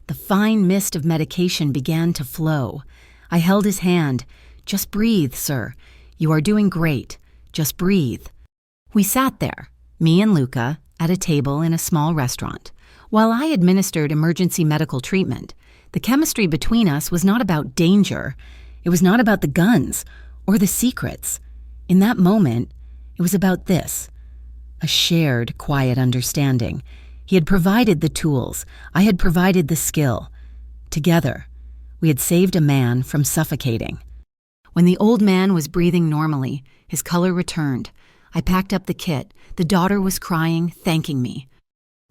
The fine mist of medication began to flow. I held his hand. "Just breathe, sir. You are doing great. Just breathe." We sat there, me and Luca, at a table in a small restaurant. While I administered emergency medical treatment, the chemistry between us was not about danger. It was not about the guns or the secrets. In that moment, it was about this: a shared, quiet understanding. He had provided the tools. I had provided the skill. Together, we had saved a man from suffocating. When the old man was breathing normally, his color returned. I packed up the kit. The daughter was crying, thanking me.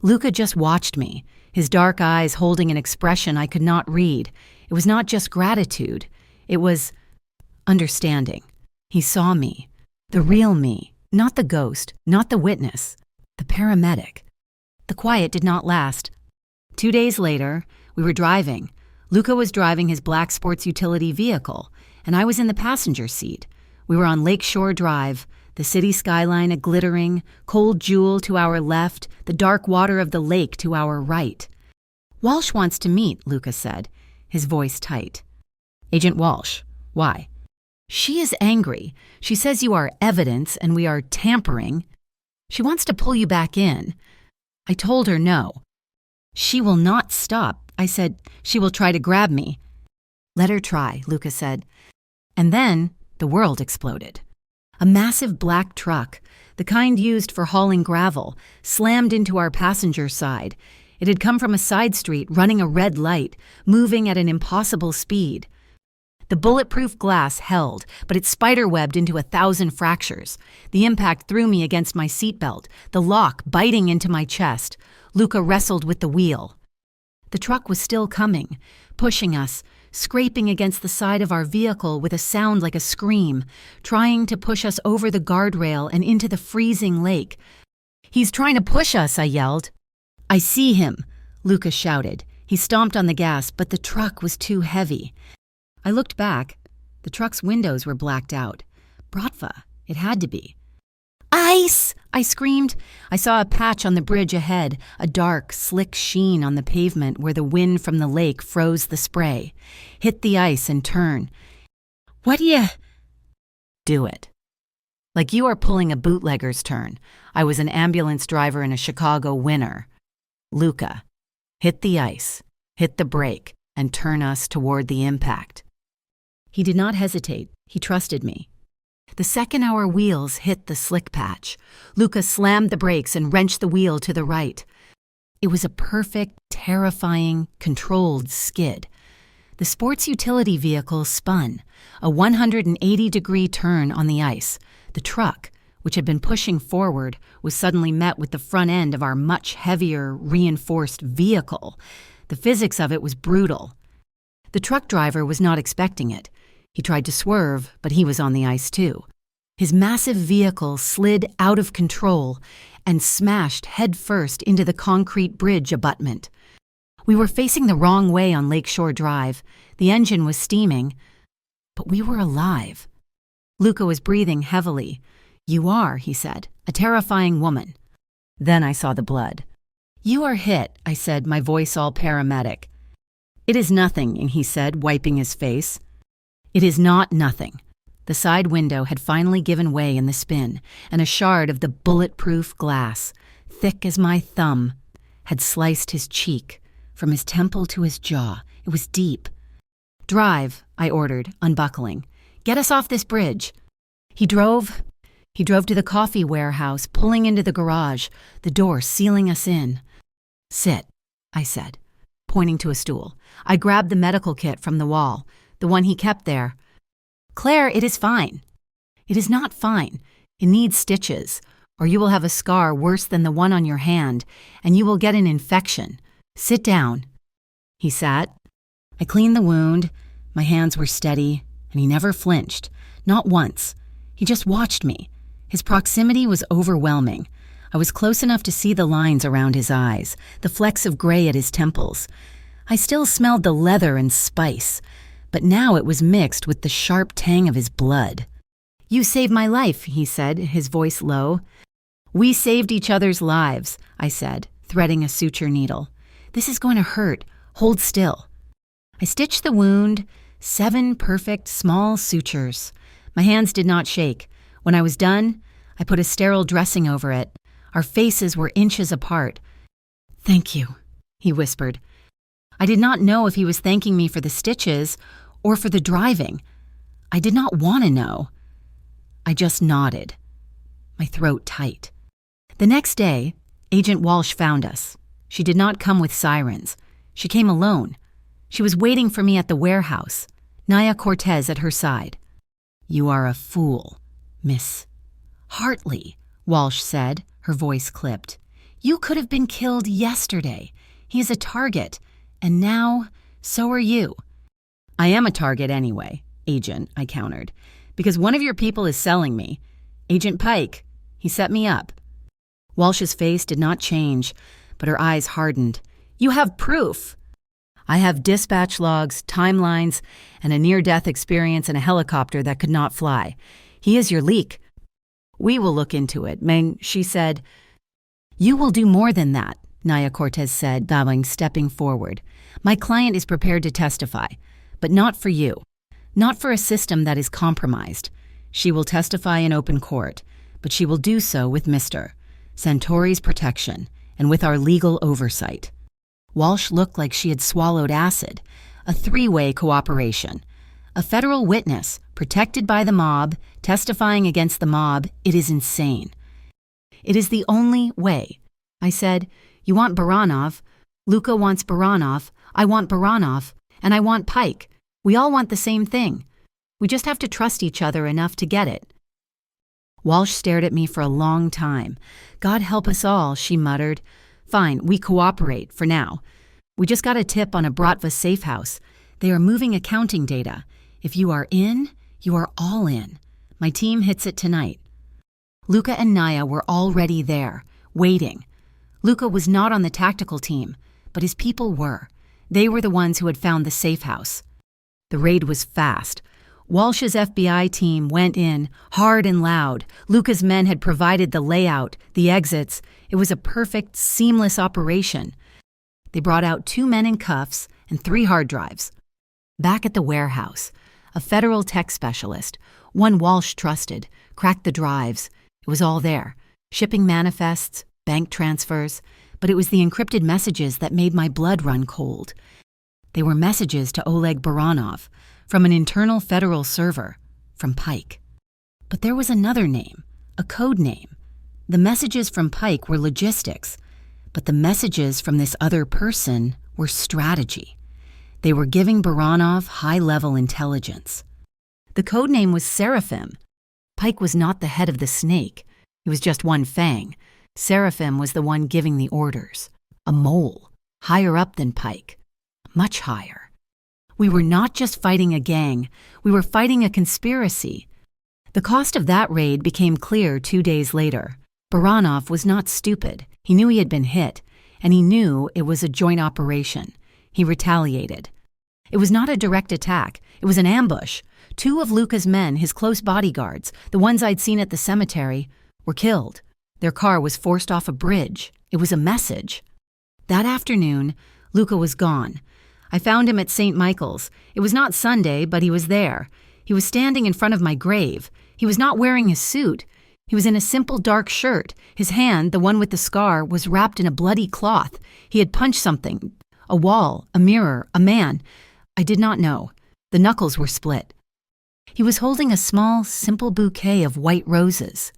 Luca just watched me, his dark eyes holding an expression I could not read. It was not just gratitude. It was understanding. He saw me, the real me, not the ghost, not the witness, the paramedic. The quiet did not last. 2 days later, we were driving. Luca was driving his black sports utility vehicle, and I was in the passenger seat. We were on Lakeshore Drive, the city skyline a glittering, cold jewel to our left, the dark water of the lake to our right. "Walsh wants to meet," Luca said, his voice tight. "Agent Walsh, why?" "She is angry. She says you are evidence and we are tampering. She wants to pull you back in." I told her no. "She will not stop." I said, "She will try to grab me." "Let her try," Luca said. And then the world exploded. A massive black truck, the kind used for hauling gravel, slammed into our passenger side. It had come from a side street running a red light, moving at an impossible speed. The bulletproof glass held, but it spiderwebbed into 1,000 fractures. The impact threw me against my seatbelt, the lock biting into my chest. Luca wrestled with the wheel. The truck was still coming, pushing us, scraping against the side of our vehicle with a sound like a scream, trying to push us over the guardrail and into the freezing lake. "He's trying to push us," I yelled. "I see him," Luca shouted. He stomped on the gas, but the truck was too heavy. I looked back. The truck's windows were blacked out. Bratva, it had to be. "Ice!" I screamed. I saw a patch on the bridge ahead, a dark, slick sheen on the pavement where the wind from the lake froze the spray. Hit the ice and turn. "What do you—" "Do it. Like you are pulling a bootlegger's turn. I was an ambulance driver and a Chicago winner. Luca, hit the ice, hit the brake, and turn us toward the impact." He did not hesitate. He trusted me. The second our wheels hit the slick patch, Luca slammed the brakes and wrenched the wheel to the right. It was a perfect, terrifying, controlled skid. The sports utility vehicle spun, a 180-degree turn on the ice. The truck, which had been pushing forward, was suddenly met with the front end of our much heavier, reinforced vehicle. The physics of it was brutal. The truck driver was not expecting it. He tried to swerve, but he was on the ice too. His massive vehicle slid out of control and smashed headfirst into the concrete bridge abutment. We were facing the wrong way on Lakeshore Drive. The engine was steaming, but we were alive. Luca was breathing heavily. "You are," he said, "a terrifying woman." Then I saw the blood. "You are hit," I said, my voice all paramedic. "It is nothing," he said, wiping his face. It is not nothing. The side window had finally given way in the spin, and a shard of the bulletproof glass, thick as my thumb, had sliced his cheek, from his temple to his jaw. It was deep. "Drive," I ordered, unbuckling. "Get us off this bridge." He drove to the coffee warehouse, pulling into the garage, the door sealing us in. "Sit," I said, pointing to a stool. I grabbed the medical kit from the wall, the one he kept there. "Claire, it is fine." "It is not fine. It needs stitches, or you will have a scar worse than the one on your hand, and you will get an infection. Sit down." He sat. I cleaned the wound. My hands were steady, and he never flinched. Not once. He just watched me. His proximity was overwhelming. I was close enough to see the lines around his eyes, the flecks of gray at his temples. I still smelled the leather and spice, but now it was mixed with the sharp tang of his blood. "You saved my life," he said, his voice low. "We saved each other's lives," I said, threading a suture needle. "This is going to hurt. Hold still." I stitched the wound, 7 perfect, small sutures. My hands did not shake. When I was done, I put a sterile dressing over it. Our faces were inches apart. "Thank you," he whispered. I did not know if he was thanking me for the stitches or for the driving. I did not want to know. I just nodded, my throat tight. The next day, Agent Walsh found us. She did not come with sirens. She came alone. She was waiting for me at the warehouse, Naya Cortez at her side. "You are a fool, Miss Hartley," Walsh said, her voice clipped. "You could have been killed yesterday. He is a target, and now so are you." "I am a target anyway, Agent," I countered, "because one of your people is selling me. Agent Pike, he set me up." Walsh's face did not change, but her eyes hardened. "You have proof." "I have dispatch logs, timelines, and a near-death experience in a helicopter that could not fly. He is your leak." "We will look into it," Meng, she said. "You will do more than that," Naya Cortez said, bowing, stepping forward. "My client is prepared to testify, but not for you. Not for a system that is compromised. She will testify in open court, but she will do so with Mr. Santori's protection and with our legal oversight." Walsh looked like she had swallowed acid. A three-way cooperation. A federal witness, protected by the mob, testifying against the mob. It is insane. "It is the only way," I said. "You want Baranov. Luka wants Baranov. I want Baranov. And I want Pike. We all want the same thing. We just have to trust each other enough to get it." Walsh stared at me for a long time. "God help us all," she muttered. "Fine, we cooperate, for now. We just got a tip on a Bratva safe house. They are moving accounting data. If you are in, you are all in. My team hits it tonight." Luka and Naya were already there, waiting. Luka was not on the tactical team, but his people were. They were the ones who had found the safe house. The raid was fast. Walsh's FBI team went in, hard and loud. Luka's men had provided the layout, the exits. It was a perfect, seamless operation. They brought out 2 men in cuffs and 3 hard drives. Back at the warehouse, a federal tech specialist, one Walsh trusted, cracked the drives. It was all there. Shipping manifests, bank transfers. But it was the encrypted messages that made my blood run cold. They were messages to Oleg Baranov, from an internal federal server, from Pike. But there was another name, a code name. The messages from Pike were logistics, but the messages from this other person were strategy. They were giving Baranov high-level intelligence. The code name was Seraphim. Pike was not the head of the snake. He was just one fang. Seraphim was the one giving the orders. A mole, higher up than Pike. Much higher. We were not just fighting a gang, we were fighting a conspiracy. The cost of that raid became clear 2 days later. Baranov was not stupid. He knew he had been hit, and he knew it was a joint operation. He retaliated. It was not a direct attack. It was an ambush. 2 of Luka's men, his close bodyguards, the ones I'd seen at the cemetery, were killed. Their car was forced off a bridge. It was a message. That afternoon, Luka was gone. I found him at St. Michael's. It was not Sunday, but he was there. He was standing in front of my grave. He was not wearing his suit. He was in a simple dark shirt. His hand, the one with the scar, was wrapped in a bloody cloth. He had punched something. A wall, a mirror, a man. I did not know. The knuckles were split. He was holding a small, simple bouquet of white roses.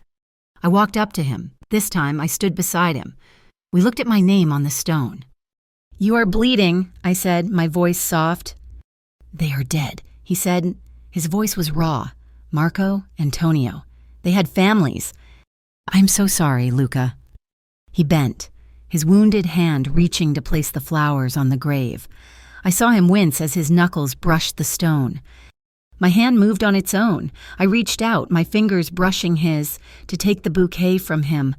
I walked up to him. This time, I stood beside him. We looked at my name on the stone. "You are bleeding," I said, my voice soft. "They are dead," he said. His voice was raw. "Marco, Antonio. They had families. I'm so sorry, Luka." He bent, his wounded hand reaching to place the flowers on the grave. I saw him wince as his knuckles brushed the stone. My hand moved on its own. I reached out, my fingers brushing his, to take the bouquet from him,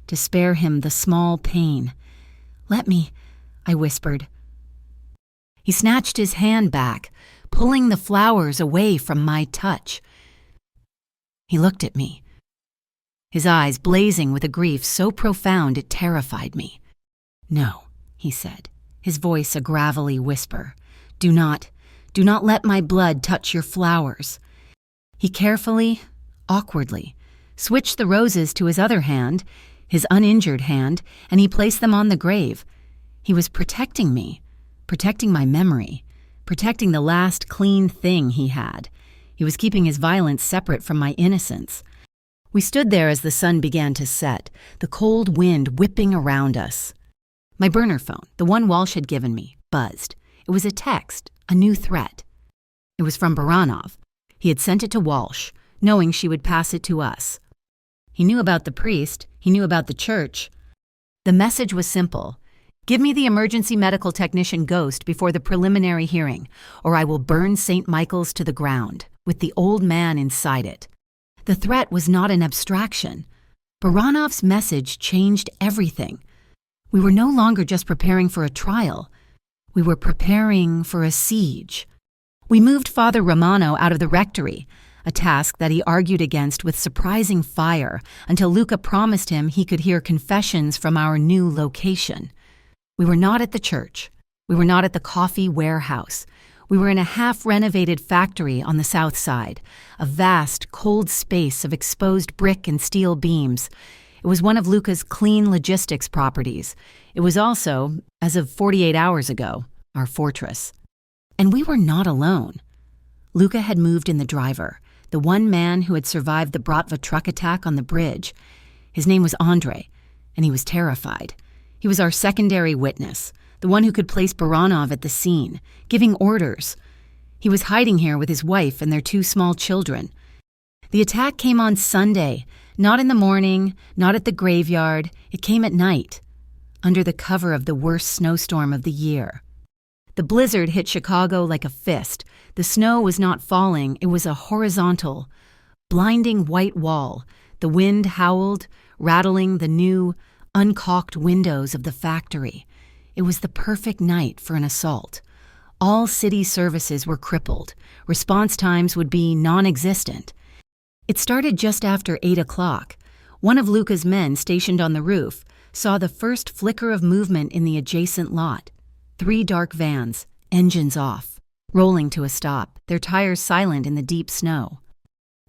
to spare him the small pain. "Let me," I whispered. He snatched his hand back, pulling the flowers away from my touch. He looked at me, his eyes blazing with a grief so profound it terrified me. "No," he said, his voice a gravelly whisper. Do not let my blood touch your flowers." He carefully, awkwardly, switched the roses to his other hand, his uninjured hand, and he placed them on the grave. He was protecting me, protecting my memory, protecting the last clean thing he had. He was keeping his violence separate from my innocence. We stood there as the sun began to set, the cold wind whipping around us. My burner phone, the one Walsh had given me, buzzed. It was a text, a new threat. It was from Baranov. He had sent it to Walsh, knowing she would pass it to us. He knew about the priest. He knew about the church. The message was simple. Give me the emergency medical technician ghost before the preliminary hearing, or I will burn St. Michael's to the ground, with the old man inside it. The threat was not an abstraction. Baranov's message changed everything. We were no longer just preparing for a trial. We were preparing for a siege. We moved Father Romano out of the rectory, a task that he argued against with surprising fire until Luca promised him he could hear confessions from our new location. We were not at the church. We were not at the coffee warehouse. We were in a half-renovated factory on the south side, a vast, cold space of exposed brick and steel beams. It was one of Luca's clean logistics properties. It was also, as of 48 hours ago, our fortress. And we were not alone. Luca had moved in the driver, the one man who had survived the Bratva truck attack on the bridge. His name was Andre, and he was terrified. He was our secondary witness, the one who could place Baranov at the scene, giving orders. He was hiding here with his wife and their 2 small children. The attack came on Sunday, not in the morning, not at the graveyard. It came at night, under the cover of the worst snowstorm of the year. The blizzard hit Chicago like a fist. The snow was not falling, it was a horizontal, blinding white wall. The wind howled, rattling the new, uncaulked windows of the factory. It was the perfect night for an assault. All city services were crippled. Response times would be non-existent. It started just after 8 o'clock. One of Luca's men stationed on the roof saw the first flicker of movement in the adjacent lot. 3 dark vans, engines off, rolling to a stop, their tires silent in the deep snow.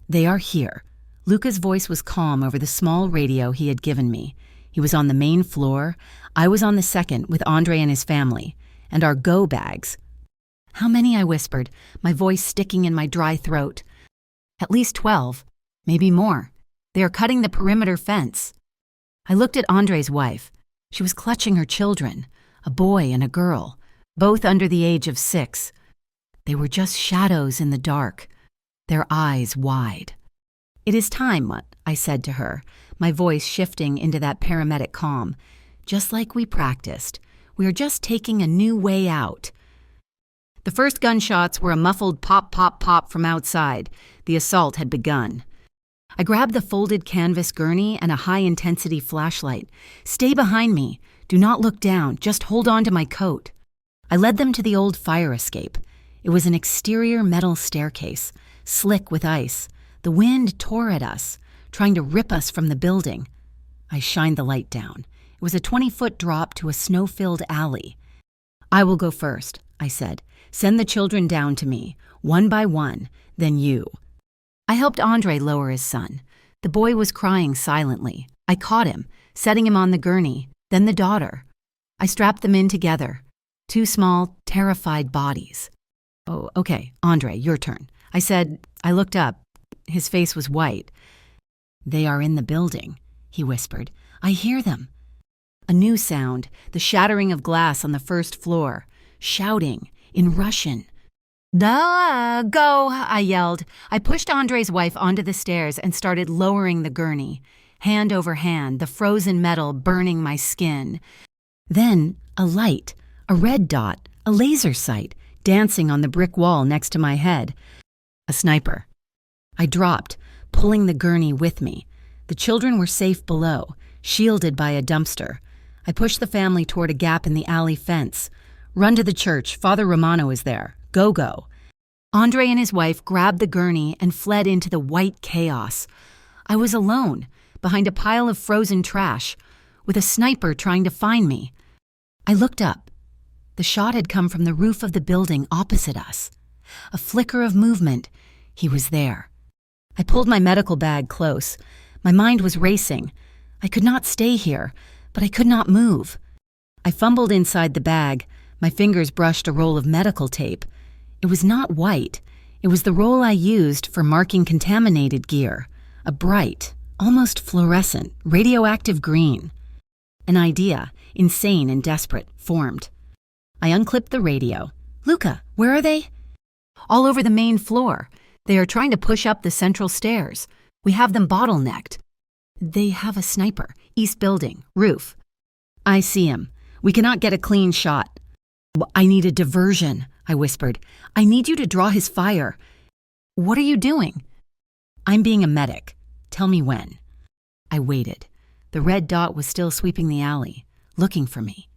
They are here. Luca's voice was calm over the small radio he had given me. He was on the main floor. I was on the second with Andre and his family, and our go bags. How many? I whispered, my voice sticking in my dry throat. At least 12, maybe more. They are cutting the perimeter fence. I looked at Andre's wife. She was clutching her children, a boy and a girl, both under the age of 6. They were just shadows in the dark, their eyes wide. It is time, I said to her, my voice shifting into that paramedic calm. Just like we practiced, we are just taking a new way out. The first gunshots were a muffled pop, pop, pop from outside. The assault had begun. I grabbed the folded canvas gurney and a high-intensity flashlight. Stay behind me. Do not look down. Just hold on to my coat. I led them to the old fire escape. It was an exterior metal staircase, slick with ice. The wind tore at us, trying to rip us from the building. I shined the light down. It was a 20-foot drop to a snow-filled alley. I will go first, I said. Send the children down to me, one by one, then you. I helped Andre lower his son. The boy was crying silently. I caught him, setting him on the gurney, then the daughter. I strapped them in together. 2 small, terrified bodies. Oh, okay, Andre, your turn. I said. I looked up. His face was white. They are in the building, he whispered. I hear them. A new sound, the shattering of glass on the first floor. Shouting, in Russian. "Da, go," I yelled. I pushed Andre's wife onto the stairs and started lowering the gurney, hand over hand, the frozen metal burning my skin. Then a light, a red dot, a laser sight, dancing on the brick wall next to my head. A sniper. I dropped, pulling the gurney with me. The children were safe below, shielded by a dumpster. I pushed the family toward a gap in the alley fence. Run to the church. Father Romano is there. Go, go. Andre and his wife grabbed the gurney and fled into the white chaos. I was alone, behind a pile of frozen trash, with a sniper trying to find me. I looked up. The shot had come from the roof of the building opposite us. A flicker of movement. He was there. I pulled my medical bag close. My mind was racing. I could not stay here, but I could not move. I fumbled inside the bag. My fingers brushed a roll of medical tape. It was not white. It was the roll I used for marking contaminated gear, a bright, almost fluorescent, radioactive green. An idea, insane and desperate, formed. I unclipped the radio. "Luca, where are they?" "All over the main floor. They are trying to push up the central stairs. We have them bottlenecked. They have a sniper. East building, roof." "I see him. We cannot get a clean shot." "I need a diversion," I whispered. "I need you to draw his fire." "What are you doing?" "I'm being a medic. Tell me when." I waited. The red dot was still sweeping the alley, looking for me.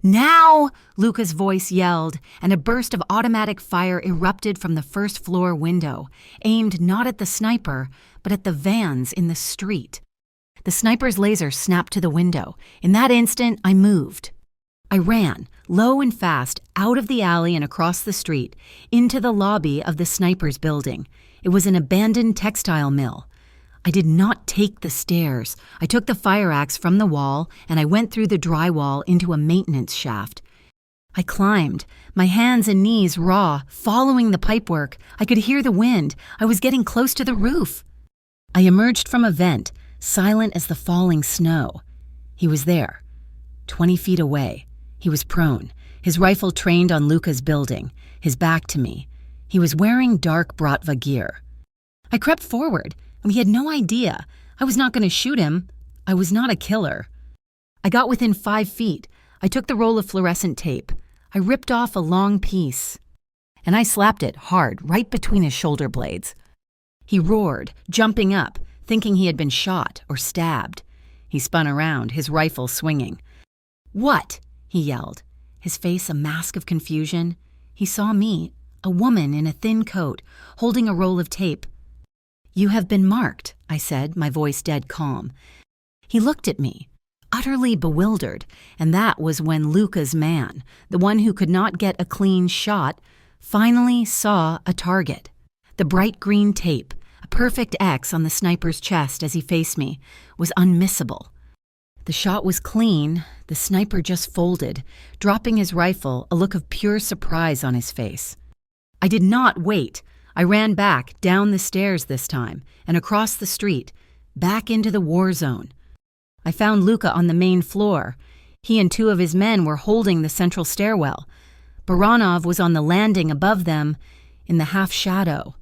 "Now!" Luca's voice yelled, and a burst of automatic fire erupted from the first-floor window, aimed not at the sniper, but at the vans in the street. The sniper's laser snapped to the window. In that instant, I moved. I ran, low and fast, out of the alley and across the street, into the lobby of the sniper's building. It was an abandoned textile mill. I did not take the stairs. I took the fire axe from the wall, and I went through the drywall into a maintenance shaft. I climbed, my hands and knees raw, following the pipework. I could hear the wind. I was getting close to the roof. I emerged from a vent, silent as the falling snow. He was there, 20 feet away. He was prone, his rifle trained on Luca's building, his back to me. He was wearing dark Bratva gear. I crept forward, and he had no idea. I was not going to shoot him. I was not a killer. I got within 5 feet. I took the roll of fluorescent tape. I ripped off a long piece, and I slapped it hard right between his shoulder blades. He roared, jumping up, thinking he had been shot or stabbed. He spun around, his rifle swinging. "What?" he yelled, his face a mask of confusion. He saw me, a woman in a thin coat, holding a roll of tape. "You have been marked," I said, my voice dead calm. He looked at me, utterly bewildered, and that was when Luca's man, the one who could not get a clean shot, finally saw a target. The bright green tape, a perfect X on the sniper's chest as he faced me, was unmissable. The shot was clean. The sniper just folded, dropping his rifle, a look of pure surprise on his face. I did not wait. I ran back, down the stairs this time, and across the street, back into the war zone. I found Luca on the main floor. He and 2 of his men were holding the central stairwell. Baranov was on the landing above them, in the half-shadow.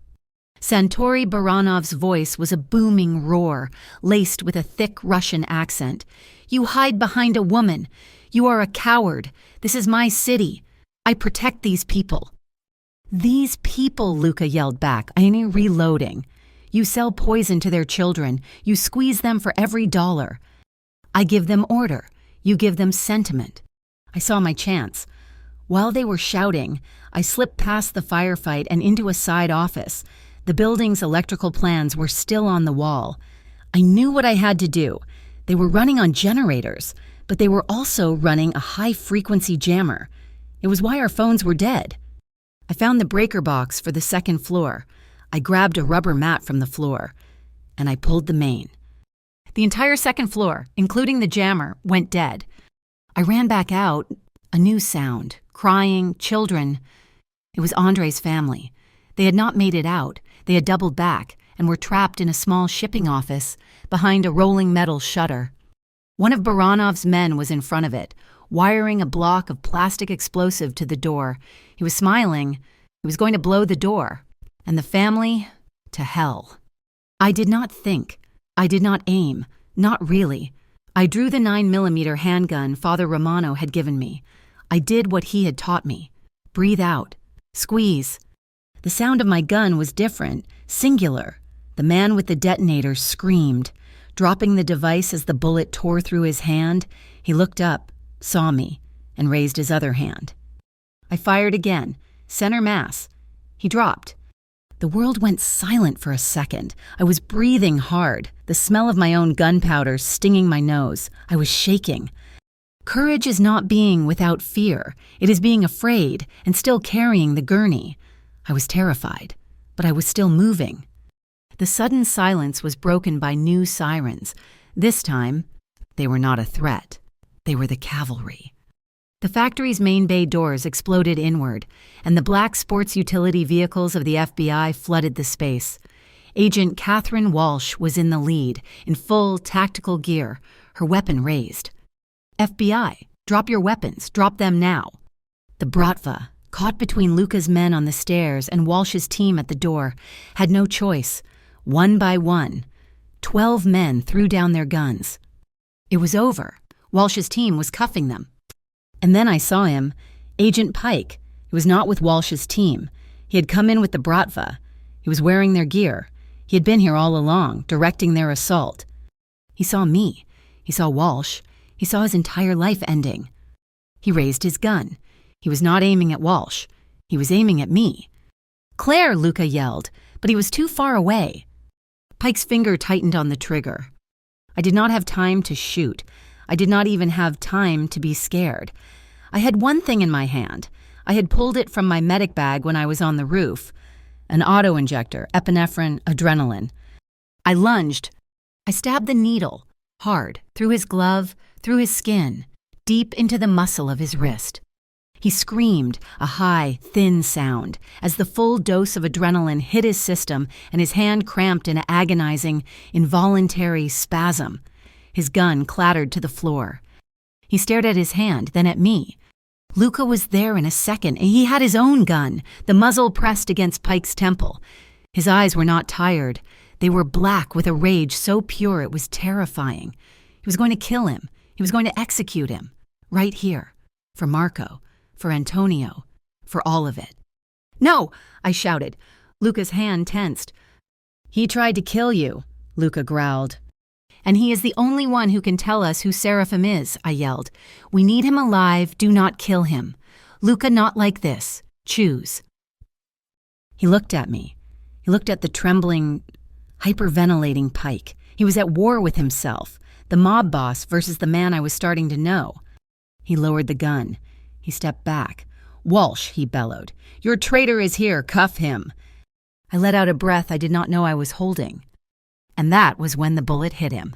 Santori Baranov's voice was a booming roar, laced with a thick Russian accent. "You hide behind a woman. You are a coward. This is my city. I protect these people." "These people," Luca yelled back, I am reloading. "You sell poison to their children. You squeeze them for every dollar. I give them order. You give them sentiment." I saw my chance. While they were shouting, I slipped past the firefight and into a side office. The building's electrical plans were still on the wall. I knew what I had to do. They were running on generators, but they were also running a high-frequency jammer. It was why our phones were dead. I found the breaker box for the second floor. I grabbed a rubber mat from the floor, and I pulled the main. The entire second floor, including the jammer, went dead. I ran back out, a new sound, crying, children. It was Andre's family. They had not made it out. They had doubled back and were trapped in a small shipping office behind a rolling metal shutter. One of Baranov's men was in front of it, wiring a block of plastic explosive to the door. He was smiling. He was going to blow the door. And the family, to hell. I did not think. I did not aim. Not really. I drew the 9mm handgun Father Romano had given me. I did what he had taught me. Breathe out. Squeeze. The sound of my gun was different, singular. The man with the detonator screamed. Dropping the device as the bullet tore through his hand, he looked up, saw me, and raised his other hand. I fired again, center mass. He dropped. The world went silent for a second. I was breathing hard, the smell of my own gunpowder stinging my nose. I was shaking. Courage is not being without fear. It is being afraid and still carrying the gurney. I was terrified, but I was still moving. The sudden silence was broken by new sirens. This time, they were not a threat. They were the cavalry. The factory's main bay doors exploded inward, and the black sports utility vehicles of the FBI flooded the space. Agent Catherine Walsh was in the lead, in full tactical gear, her weapon raised. FBI, drop your weapons, drop them now. The Bratva, caught between Luca's men on the stairs and Walsh's team at the door, had no choice. One by one, 12 men threw down their guns. It was over. Walsh's team was cuffing them. And then I saw him, Agent Pike. He was not with Walsh's team. He had come in with the Bratva. He was wearing their gear. He had been here all along, directing their assault. He saw me. He saw Walsh. He saw his entire life ending. He raised his gun. He was not aiming at Walsh. He was aiming at me. "Claire!" Luca yelled, but he was too far away. Pike's finger tightened on the trigger. I did not have time to shoot. I did not even have time to be scared. I had one thing in my hand. I had pulled it from my medic bag when I was on the roof. An auto-injector, epinephrine, adrenaline. I lunged. I stabbed the needle, hard, through his glove, through his skin, deep into the muscle of his wrist. He screamed, a high, thin sound, as the full dose of adrenaline hit his system and his hand cramped in an agonizing, involuntary spasm. His gun clattered to the floor. He stared at his hand, then at me. Luca was there in a second, and he had his own gun, the muzzle pressed against Pike's temple. His eyes were not tired. They were black with a rage so pure it was terrifying. He was going to kill him. He was going to execute him. Right here. For Marco. For Antonio. For all of it. "No!" I shouted. Luca's hand tensed. "He tried to kill you," Luca growled. "And he is the only one who can tell us who Seraphim is," I yelled. "We need him alive. Do not kill him. Luca, not like this. Choose." He looked at me. He looked at the trembling, hyperventilating Pike. He was at war with himself, the mob boss versus the man I was starting to know. He lowered the gun. He stepped back. "Walsh," he bellowed. "Your traitor is here. Cuff him." I let out a breath I did not know I was holding. And that was when the bullet hit him.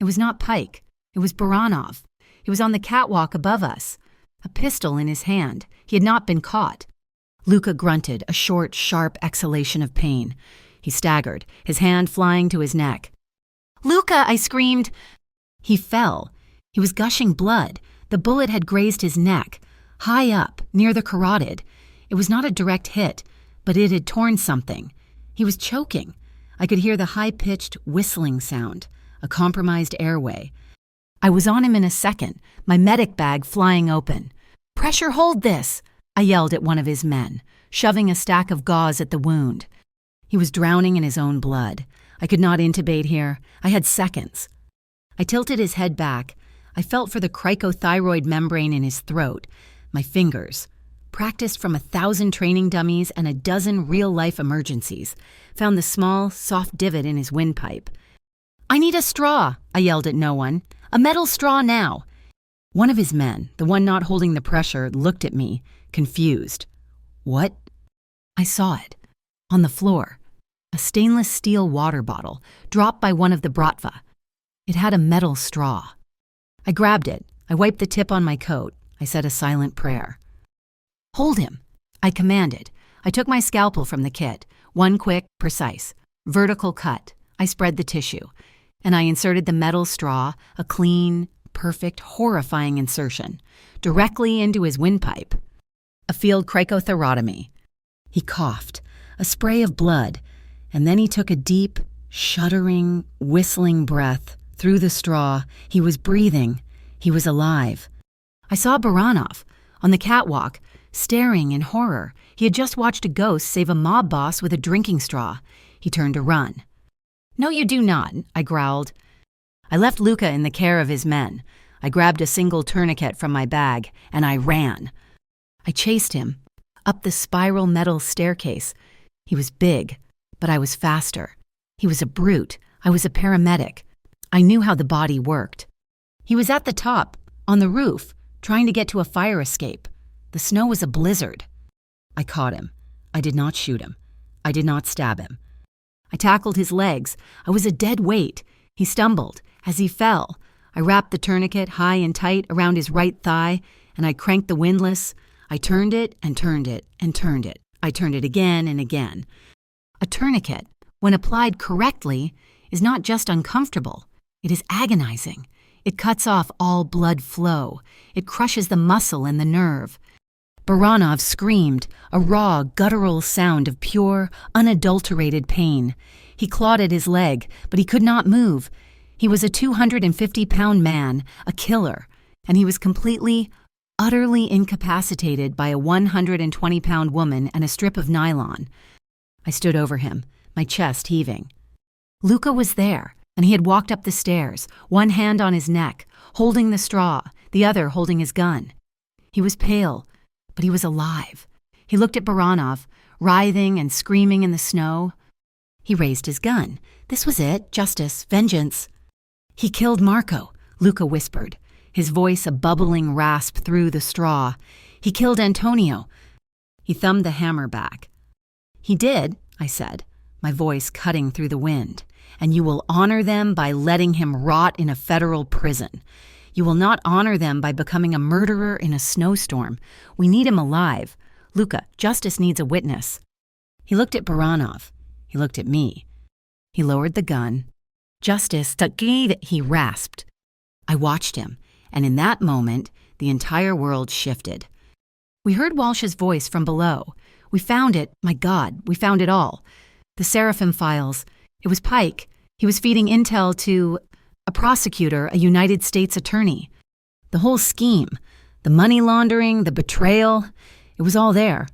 It was not Pike. It was Baranov. He was on the catwalk above us, a pistol in his hand. He had not been caught. Luca grunted, a short, sharp exhalation of pain. He staggered, his hand flying to his neck. "Luca!" I screamed. He fell. He was gushing blood. The bullet had grazed his neck, high up, near the carotid. It was not a direct hit, but it had torn something. He was choking. I could hear the high-pitched whistling sound, a compromised airway. I was on him in a second, my medic bag flying open. "Pressure hold this!" I yelled at one of his men, shoving a stack of gauze at the wound. He was drowning in his own blood. I could not intubate here. I had seconds. I tilted his head back. I felt for the cricothyroid membrane in his throat. My fingers, practiced from 1,000 training dummies and a dozen real-life emergencies, found the small, soft divot in his windpipe. "I need a straw," I yelled at no one. "A metal straw now." One of his men, the one not holding the pressure, looked at me, confused. "What?" I saw it. On the floor. A stainless steel water bottle, dropped by one of the Bratva. It had a metal straw. I grabbed it. I wiped the tip on my coat. I said a silent prayer. "Hold him," I commanded. I took my scalpel from the kit. One quick, precise, vertical cut. I spread the tissue. And I inserted the metal straw, a clean, perfect, horrifying insertion, directly into his windpipe. A field cricothyrotomy. He coughed, a spray of blood, and then he took a deep, shuddering, whistling breath through the straw. He was breathing. He was alive. I saw Baranov on the catwalk, staring in horror. He had just watched a ghost save a mob boss with a drinking straw. He turned to run. "No, you do not," I growled. I left Luca in the care of his men. I grabbed a single tourniquet from my bag, and I ran. I chased him, up the spiral metal staircase. He was big, but I was faster. He was a brute. I was a paramedic. I knew how the body worked. He was at the top, on the roof, trying to get to a fire escape. The snow was a blizzard. I caught him. I did not shoot him. I did not stab him. I tackled his legs. I was a dead weight. He stumbled. As he fell, I wrapped the tourniquet high and tight around his right thigh, and I cranked the windlass. I turned it and turned it and turned it. I turned it again and again. A tourniquet, when applied correctly, is not just uncomfortable. It is agonizing. It cuts off all blood flow. It crushes the muscle and the nerve. Baranov screamed, a raw, guttural sound of pure, unadulterated pain. He clawed at his leg, but he could not move. He was a 250-pound man, a killer, and he was completely, utterly incapacitated by a 120-pound woman and a strip of nylon. I stood over him, my chest heaving. Luca was there, and he had walked up the stairs, one hand on his neck, holding the straw, the other holding his gun. He was pale, but he was alive. He looked at Baranov, writhing and screaming in the snow. He raised his gun. This was it, justice, vengeance. He killed Marco, Luca whispered, his voice a bubbling rasp through the straw. He killed Antonio. He thumbed the hammer back. He did, I said, my voice cutting through the wind, and you will honor them by letting him rot in a federal prison. You will not honor them by becoming a murderer in a snowstorm. We need him alive. Luca, justice needs a witness. He looked at Baranov. He looked at me. He lowered the gun. Justice, he rasped. I watched him, and in that moment, the entire world shifted. We heard Walsh's voice from below. We found it. My God, we found it all. The Seraphim files. It was Pike. He was feeding intel to a prosecutor, a United States attorney. The whole scheme, the money laundering, the betrayal, it was all there.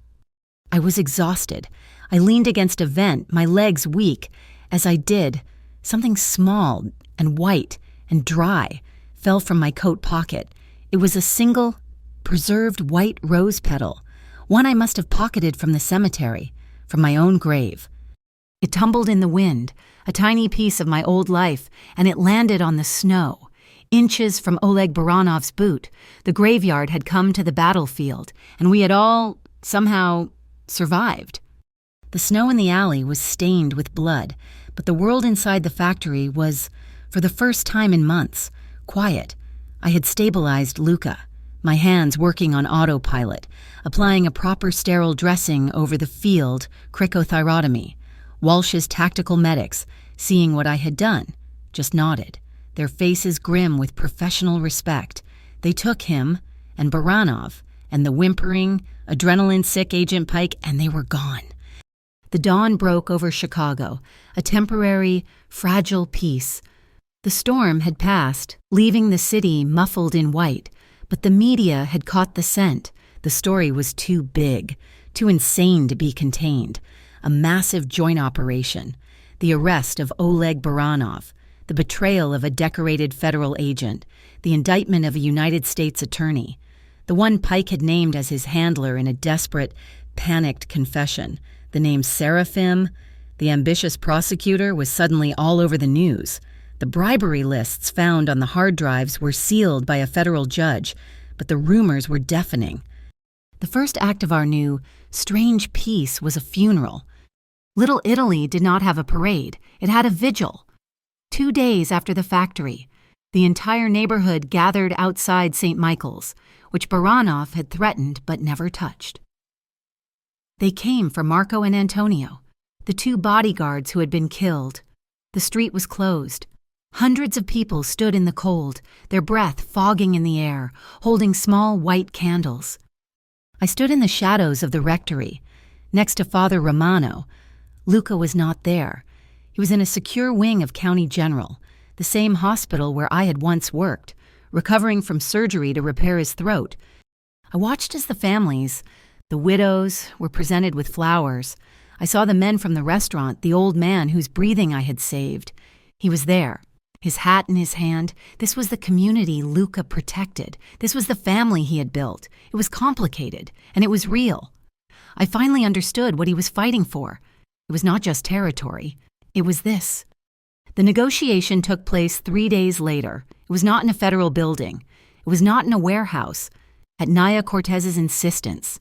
I was exhausted. I leaned against a vent, my legs weak. As I did, something small and white and dry fell from my coat pocket. It was a single, preserved white rose petal, one I must have pocketed from the cemetery, from my own grave. It tumbled in the wind, a tiny piece of my old life, and it landed on the snow. Inches from Oleg Baranov's boot, the graveyard had come to the battlefield, and we had all, somehow, survived. The snow in the alley was stained with blood, but the world inside the factory was, for the first time in months, quiet. I had stabilized Luca, my hands working on autopilot, applying a proper sterile dressing over the field cricothyrotomy. Walsh's tactical medics, seeing what I had done, just nodded, their faces grim with professional respect. They took him and Baranov and the whimpering, adrenaline-sick Agent Pike, and they were gone. The dawn broke over Chicago, a temporary, fragile peace. The storm had passed, leaving the city muffled in white, but the media had caught the scent. The story was too big, too insane to be contained. A massive joint operation, the arrest of Oleg Baranov, the betrayal of a decorated federal agent, the indictment of a United States attorney, the one Pike had named as his handler in a desperate, panicked confession. The name Seraphim, the ambitious prosecutor, was suddenly all over the news. The bribery lists found on the hard drives were sealed by a federal judge, but the rumors were deafening. The first act of our new, strange peace was a funeral. Little Italy did not have a parade. It had a vigil. 2 days after the factory, the entire neighborhood gathered outside St. Michael's, which Baranov had threatened but never touched. They came for Marco and Antonio, the 2 bodyguards who had been killed. The street was closed. Hundreds of people stood in the cold, their breath fogging in the air, holding small white candles. I stood in the shadows of the rectory, next to Father Romano. Luca was not there. He was in a secure wing of County General, the same hospital where I had once worked, recovering from surgery to repair his throat. I watched as the families, the widows, were presented with flowers. I saw the men from the restaurant, the old man whose breathing I had saved. He was there, his hat in his hand. This was the community Luca protected. This was the family he had built. It was complicated, and it was real. I finally understood what he was fighting for. It was not just territory. It was this. The negotiation took place 3 days later. It was not in a federal building. It was not in a warehouse. At Naya Cortez's insistence,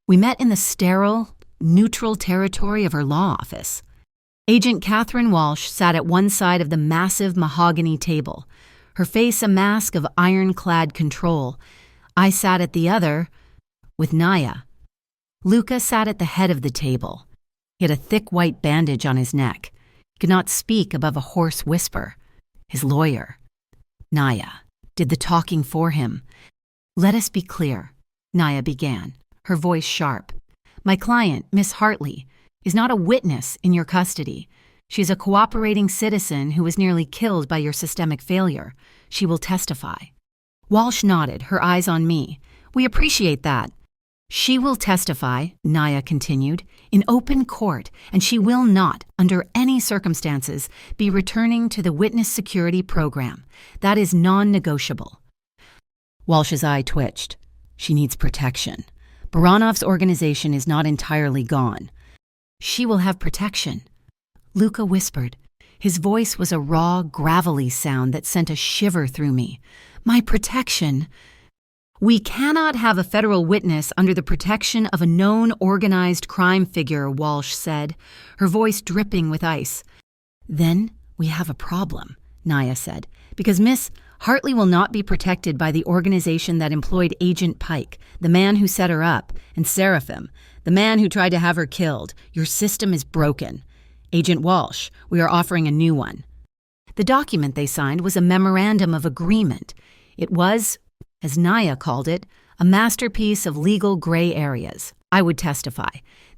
we met in the sterile, neutral territory of her law office. Agent Catherine Walsh sat at one side of the massive mahogany table. her face a mask of ironclad control. I sat at the other with Naya. Luca sat at the head of the table. He had a thick white bandage on his neck. He could not speak above a hoarse whisper. His lawyer, Naya, did the talking for him. "Let us be clear," Naya began, her voice sharp. "My client, Miss Hartley, is not a witness in your custody. She is a cooperating citizen who was nearly killed by your systemic failure. She will testify." Walsh nodded, her eyes on me. "We appreciate that." "She will testify," Naya continued, "in open court, and she will not, under any circumstances, be returning to the witness security program. That is non-negotiable." Walsh's eye twitched. "She needs protection. Baranov's organization is not entirely gone." "She will have protection," Luca whispered. His voice was a raw, gravelly sound that sent a shiver through me. "My protection." "We cannot have a federal witness under the protection of a known organized crime figure," Walsh said, her voice dripping with ice. "Then we have a problem," Naya said, "because Miss Hartley will not be protected by the organization that employed Agent Pike, the man who set her up, and Seraphim, the man who tried to have her killed. Your system is broken. Agent Walsh, we are offering a new one." The document they signed was a memorandum of agreement. It was, as Naya called it, a masterpiece of legal gray areas. I would testify.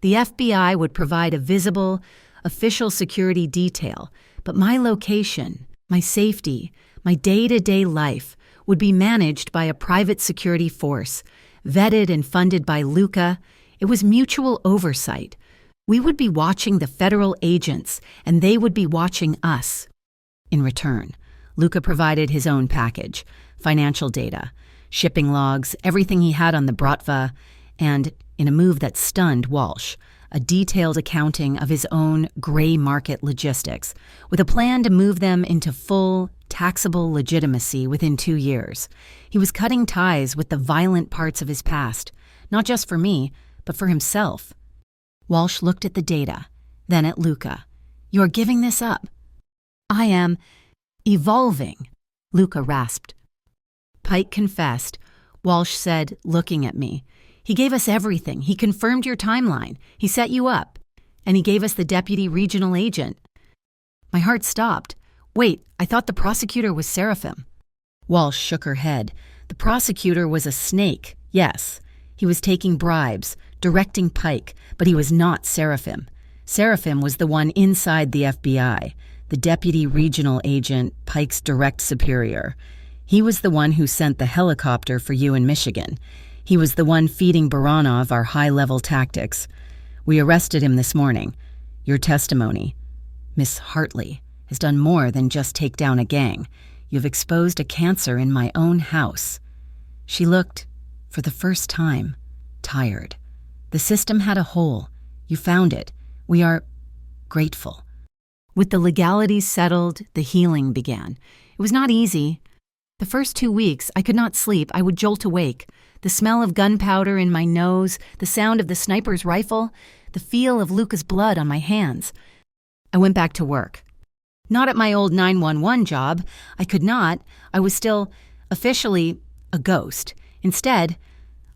The FBI would provide a visible, official security detail, but my location, my safety, my day-to-day life would be managed by a private security force, vetted and funded by Luca. It was mutual oversight. We would be watching the federal agents, and they would be watching us. In return, Luca provided his own package, financial data, shipping logs, everything he had on the Bratva, and, in a move that stunned Walsh, a detailed accounting of his own gray market logistics, with a plan to move them into full, taxable legitimacy within 2 years. He was cutting ties with the violent parts of his past, not just for me, but for himself. Walsh looked at the data, then at Luca. "You are giving this up." "I am evolving," Luca rasped. Pike confessed. Walsh said, looking at me. "He gave us everything. He confirmed your timeline. He set you up. And he gave us the deputy regional agent." My heart stopped. "Wait, I thought the prosecutor was Seraphim." Walsh shook her head. "The prosecutor was a snake, yes. He was taking bribes, directing Pike, but he was not Seraphim. Seraphim was the one inside the FBI, the deputy regional agent, Pike's direct superior. He was the one who sent the helicopter for you in Michigan. He was the one feeding Baranov our high-level tactics. We arrested him this morning. Your testimony, Miss Hartley, has done more than just take down a gang. You've exposed a cancer in my own house." She looked, for the first time, tired. "The system had a hole. You found it. We are grateful." With the legalities settled, the healing began. It was not easy. The first 2 weeks, I could not sleep. I would jolt awake. The smell of gunpowder in my nose, the sound of the sniper's rifle, the feel of Luca's blood on my hands. I went back to work. Not at my old 911 job. I could not. I was still, officially, a ghost. Instead,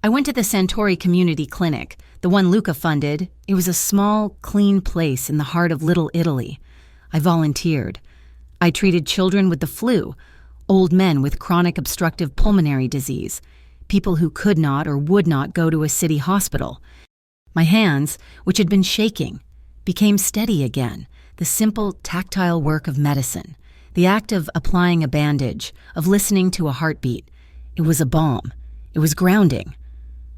I went to the Santori Community Clinic, the one Luca funded. It was a small, clean place in the heart of Little Italy. I volunteered. I treated children with the flu, old men with chronic obstructive pulmonary disease, people who could not or would not go to a city hospital. My hands, which had been shaking, became steady again, the simple, tactile work of medicine, the act of applying a bandage, of listening to a heartbeat. It was a balm. It was grounding.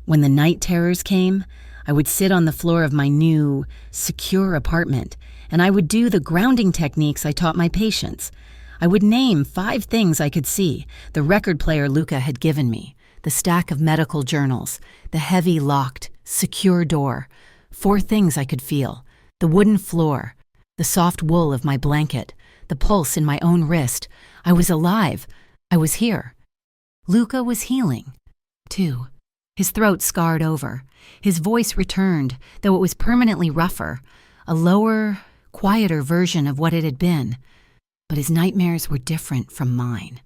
When the night terrors came, I would sit on the floor of my new, secure apartment, and I would do the grounding techniques I taught my patients. I would name 5 things I could see, the record player Luca had given me, the stack of medical journals, the heavy, locked, secure door, 4 things I could feel, the wooden floor, the soft wool of my blanket, the pulse in my own wrist. I was alive. I was here. Luca was healing, too. His throat scarred over. His voice returned, though it was permanently rougher, a lower, quieter version of what it had been. But his nightmares were different from mine.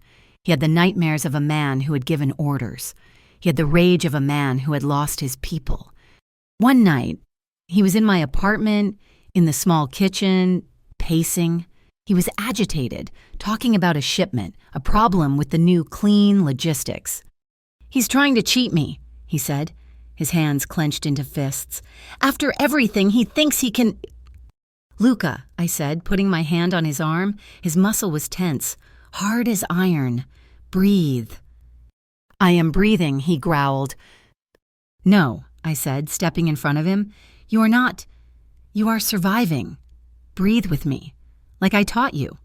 He had the nightmares of a man who had given orders. He had the rage of a man who had lost his people. One night, he was in my apartment, in the small kitchen, pacing. He was agitated, talking about a shipment, a problem with the new clean logistics. "He's trying to cheat me," he said, his hands clenched into fists. "After everything, he thinks he can—" "Luca," I said, putting my hand on his arm. His muscle was tense, hard as iron. "Breathe." "I am breathing," he growled. "No," I said, stepping in front of him. "You are not. You are surviving. Breathe with me, like I taught you."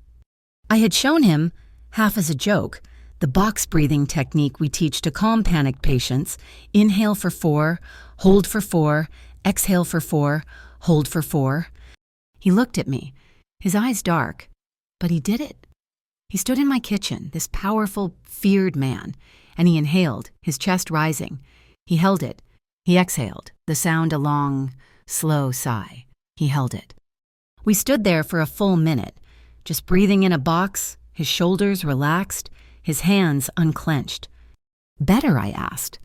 I had shown him, half as a joke, the box breathing technique we teach to calm panic patients. Inhale for 4, hold for 4, exhale for 4, hold for 4. He looked at me, his eyes dark, but he did it. He stood in my kitchen, this powerful, feared man, and he inhaled, his chest rising. He held it. He exhaled, the sound a long, slow sigh. He held it. We stood there for a full minute, just breathing in a box, his shoulders relaxed, his hands unclenched. "Better?" I asked.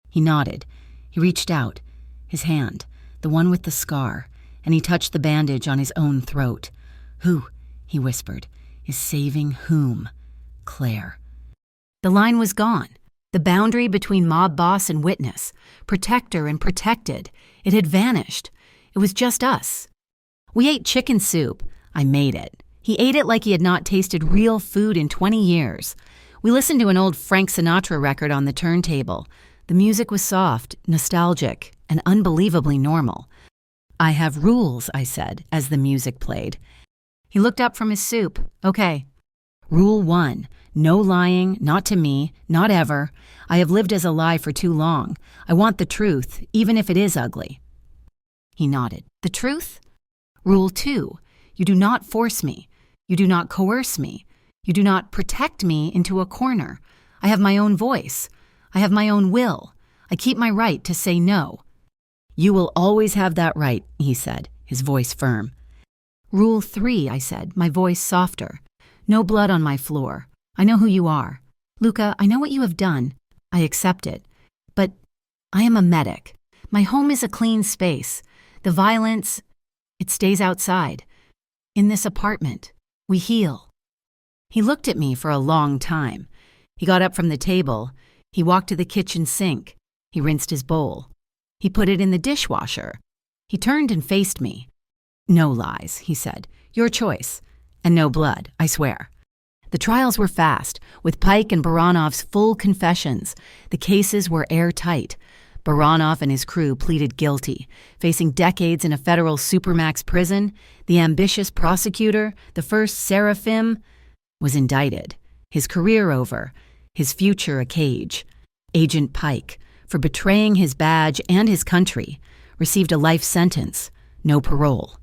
He nodded. He reached out, his hand, the one with the scar, and he touched the bandage on his own throat. "Who," he whispered, "is saving whom?" "Claire." The line was gone. The boundary between mob boss and witness, protector and protected, it had vanished. It was just us. We ate chicken soup. I made it. He ate it like he had not tasted real food in 20 years. We listened to an old Frank Sinatra record on the turntable. The music was soft, nostalgic, and unbelievably normal. "I have rules," I said, as the music played. He looked up from his soup. "Okay. Rule 1, no lying, not to me, not ever. I have lived as a lie for too long. I want the truth, even if it is ugly." He nodded. "The truth?" "Rule 2, you do not force me. You do not coerce me. You do not protect me into a corner. I have my own voice. I have my own will. I keep my right to say no." "You will always have that right," he said, his voice firm. "Rule 3, I said, my voice softer. No blood on my floor. I know who you are. Luca, I know what you have done. I accept it. But I am a medic. My home is a clean space. The violence, it stays outside. In this apartment, we heal." He looked at me for a long time. He got up from the table. He walked to the kitchen sink. He rinsed his bowl. He put it in the dishwasher. He turned and faced me. "No lies," he said. "Your choice. And no blood, I swear." The trials were fast, with Pike and Baranov's full confessions. The cases were airtight. Baranov and his crew pleaded guilty, facing decades in a federal supermax prison. The ambitious prosecutor, the first Seraphim, was indicted. His career over, his future a cage. Agent Pike, for betraying his badge and his country, received a life sentence, no parole.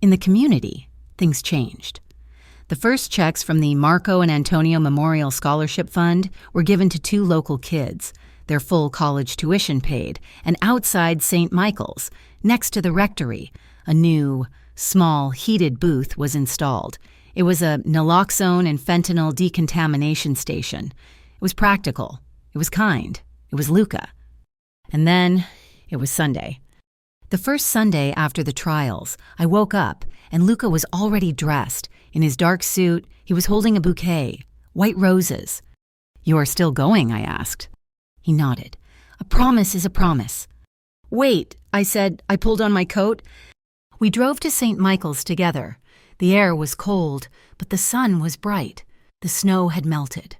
In the community, things changed. The first checks from the Marco and Antonio Memorial Scholarship Fund were given to 2 local kids, their full college tuition paid, and outside St. Michael's, next to the rectory, a new, small, heated booth was installed. It was a naloxone and fentanyl decontamination station. It was practical. It was kind. It was Luca. And then it was Sunday. The first Sunday after the trials, I woke up, and Luca was already dressed. In his dark suit, he was holding a bouquet, white roses. "You are still going?" I asked. He nodded. "A promise is a promise." "Wait," I said. I pulled on my coat. We drove to St. Michael's together. The air was cold, but the sun was bright. The snow had melted.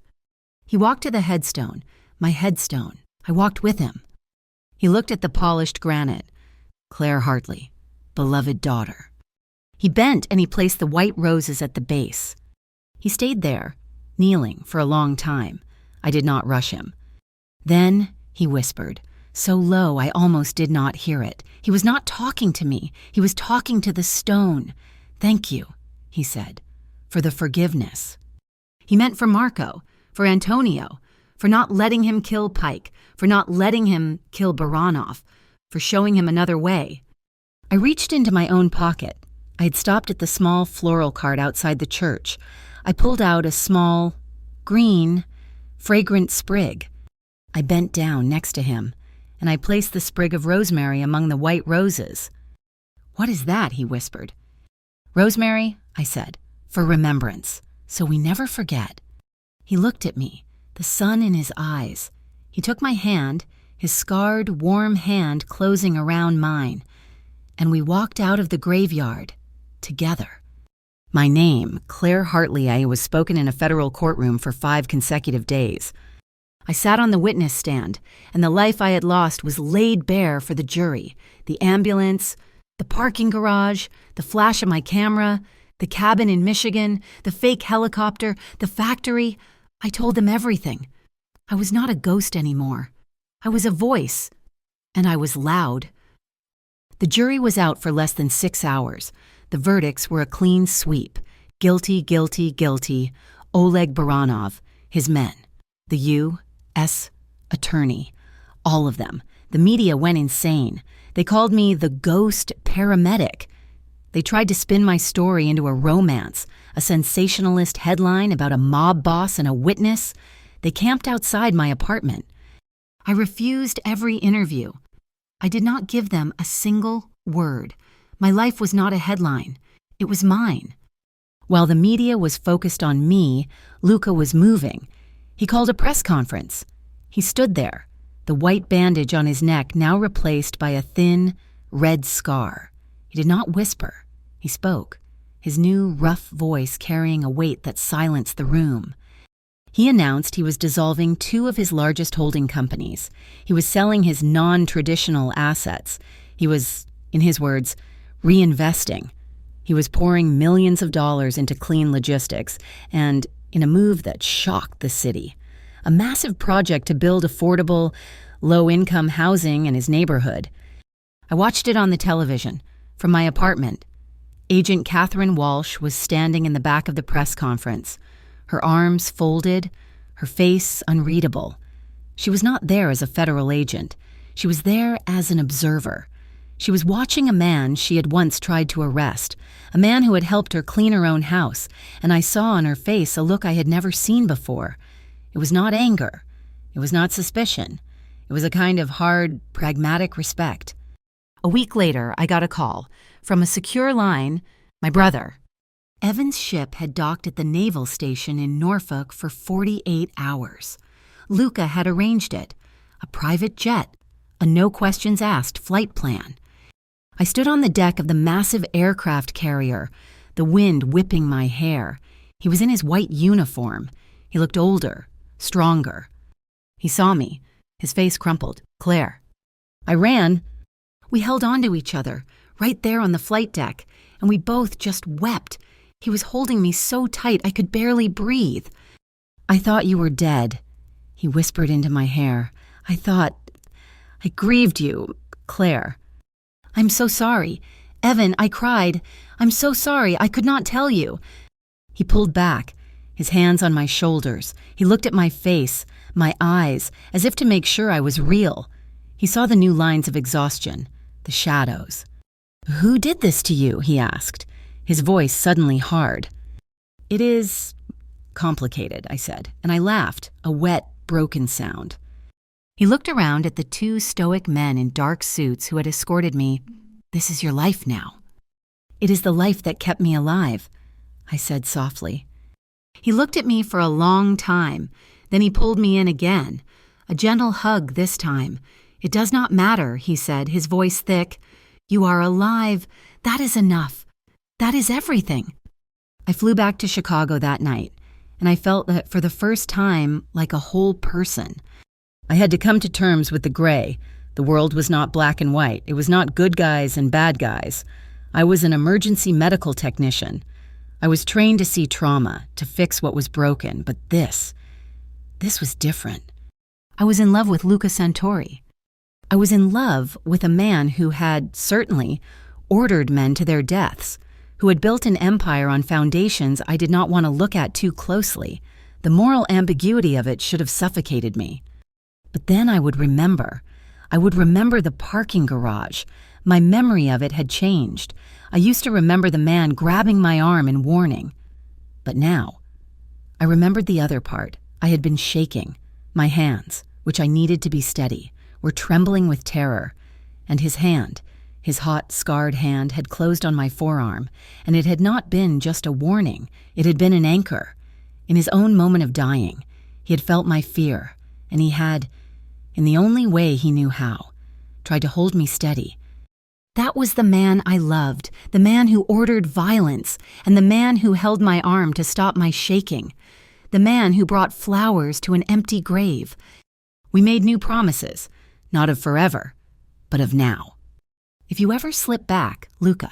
He walked to the headstone, my headstone. I walked with him. He looked at the polished granite. Claire Hartley, beloved daughter. He bent and he placed the white roses at the base. He stayed there, kneeling, for a long time. I did not rush him. Then he whispered, so low I almost did not hear it. He was not talking to me. He was talking to the stone. "Thank you," he said, "for the forgiveness." He meant for Marco, for Antonio, for not letting him kill Pike, for not letting him kill Baranov, for showing him another way. I reached into my own pocket. I had stopped at the small floral cart outside the church. I pulled out a small, green, fragrant sprig. I bent down next to him, and I placed the sprig of rosemary among the white roses. "What is that?" he whispered. "Rosemary," I said, "for remembrance, so we never forget." He looked at me, the sun in his eyes. He took my hand, his scarred, warm hand closing around mine, and we walked out of the graveyard together. My name, Claire Hartley, was spoken in a federal courtroom for 5 consecutive days. I sat on the witness stand, and the life I had lost was laid bare for the jury. The ambulance, the parking garage, the flash of my camera, the cabin in Michigan, the fake helicopter, the factory. I told them everything. I was not a ghost anymore. I was a voice, and I was loud. The jury was out for less than 6 hours. The verdicts were a clean sweep. Guilty, guilty, guilty. Oleg Baranov, his men, the U.S. attorney, all of them. The media went insane. They called me the ghost paramedic. They tried to spin my story into a romance, a sensationalist headline about a mob boss and a witness. They camped outside my apartment. I refused every interview. I did not give them a single word. My life was not a headline. It was mine. While the media was focused on me, Luca was moving. He called a press conference. He stood there, the white bandage on his neck now replaced by a thin, red scar. He did not whisper. He spoke, his new, rough voice carrying a weight that silenced the room. He announced he was dissolving 2 of his largest holding companies. He was selling his non-traditional assets. He was, in his words, reinvesting. He was pouring millions of dollars into clean logistics, and in a move that shocked the city. A massive project to build affordable, low-income housing in his neighborhood. I watched it on the television, from my apartment. Agent Catherine Walsh was standing in the back of the press conference, her arms folded, her face unreadable. She was not there as a federal agent. She was there as an observer. She was watching a man she had once tried to arrest, a man who had helped her clean her own house, and I saw on her face a look I had never seen before. It was not anger. It was not suspicion. It was a kind of hard, pragmatic respect. A week later, I got a call from a secure line, my brother. Evan's ship had docked at the naval station in Norfolk for 48 hours. Luca had arranged it, a private jet, a no-questions-asked flight plan. I stood on the deck of the massive aircraft carrier, the wind whipping my hair. He was in his white uniform. He looked older, stronger. He saw me. His face crumpled. "Claire." I ran. We held on to each other, right there on the flight deck, and we both just wept. He was holding me so tight I could barely breathe. "I thought you were dead," he whispered into my hair. I grieved you, Claire." "I'm so sorry. Evan," I cried. "I'm so sorry. I could not tell you." He pulled back, his hands on my shoulders. He looked at my face, my eyes, as if to make sure I was real. He saw the new lines of exhaustion, the shadows. "Who did this to you?" he asked, his voice suddenly hard. "It is complicated," I said, and I laughed, a wet, broken sound. He looked around at the 2 stoic men in dark suits who had escorted me. "This is your life now." "It is the life that kept me alive," I said softly. He looked at me for a long time. Then he pulled me in again. A gentle hug this time. "It does not matter," he said, his voice thick. "You are alive. That is enough. That is everything." I flew back to Chicago that night, and I felt that for the first time like a whole person. I had to come to terms with the gray. The world was not black and white. It was not good guys and bad guys. I was an emergency medical technician. I was trained to see trauma, to fix what was broken, but this was different. I was in love with Luca Santori. I was in love with a man who had, certainly, ordered men to their deaths, who had built an empire on foundations I did not want to look at too closely. The moral ambiguity of it should have suffocated me. But then I would remember. I would remember the parking garage. My memory of it had changed. I used to remember the man grabbing my arm in warning. But now, I remembered the other part, I had been shaking. My hands, which I needed to be steady, were trembling with terror, and his hand, his hot, scarred hand, had closed on my forearm, and it had not been just a warning, it had been an anchor. In his own moment of dying, he had felt my fear, and he had, in the only way he knew how, tried to hold me steady. That was the man I loved, the man who ordered violence, and the man who held my arm to stop my shaking, the man who brought flowers to an empty grave. We made new promises, not of forever, but of now. If you ever slip back, Luca.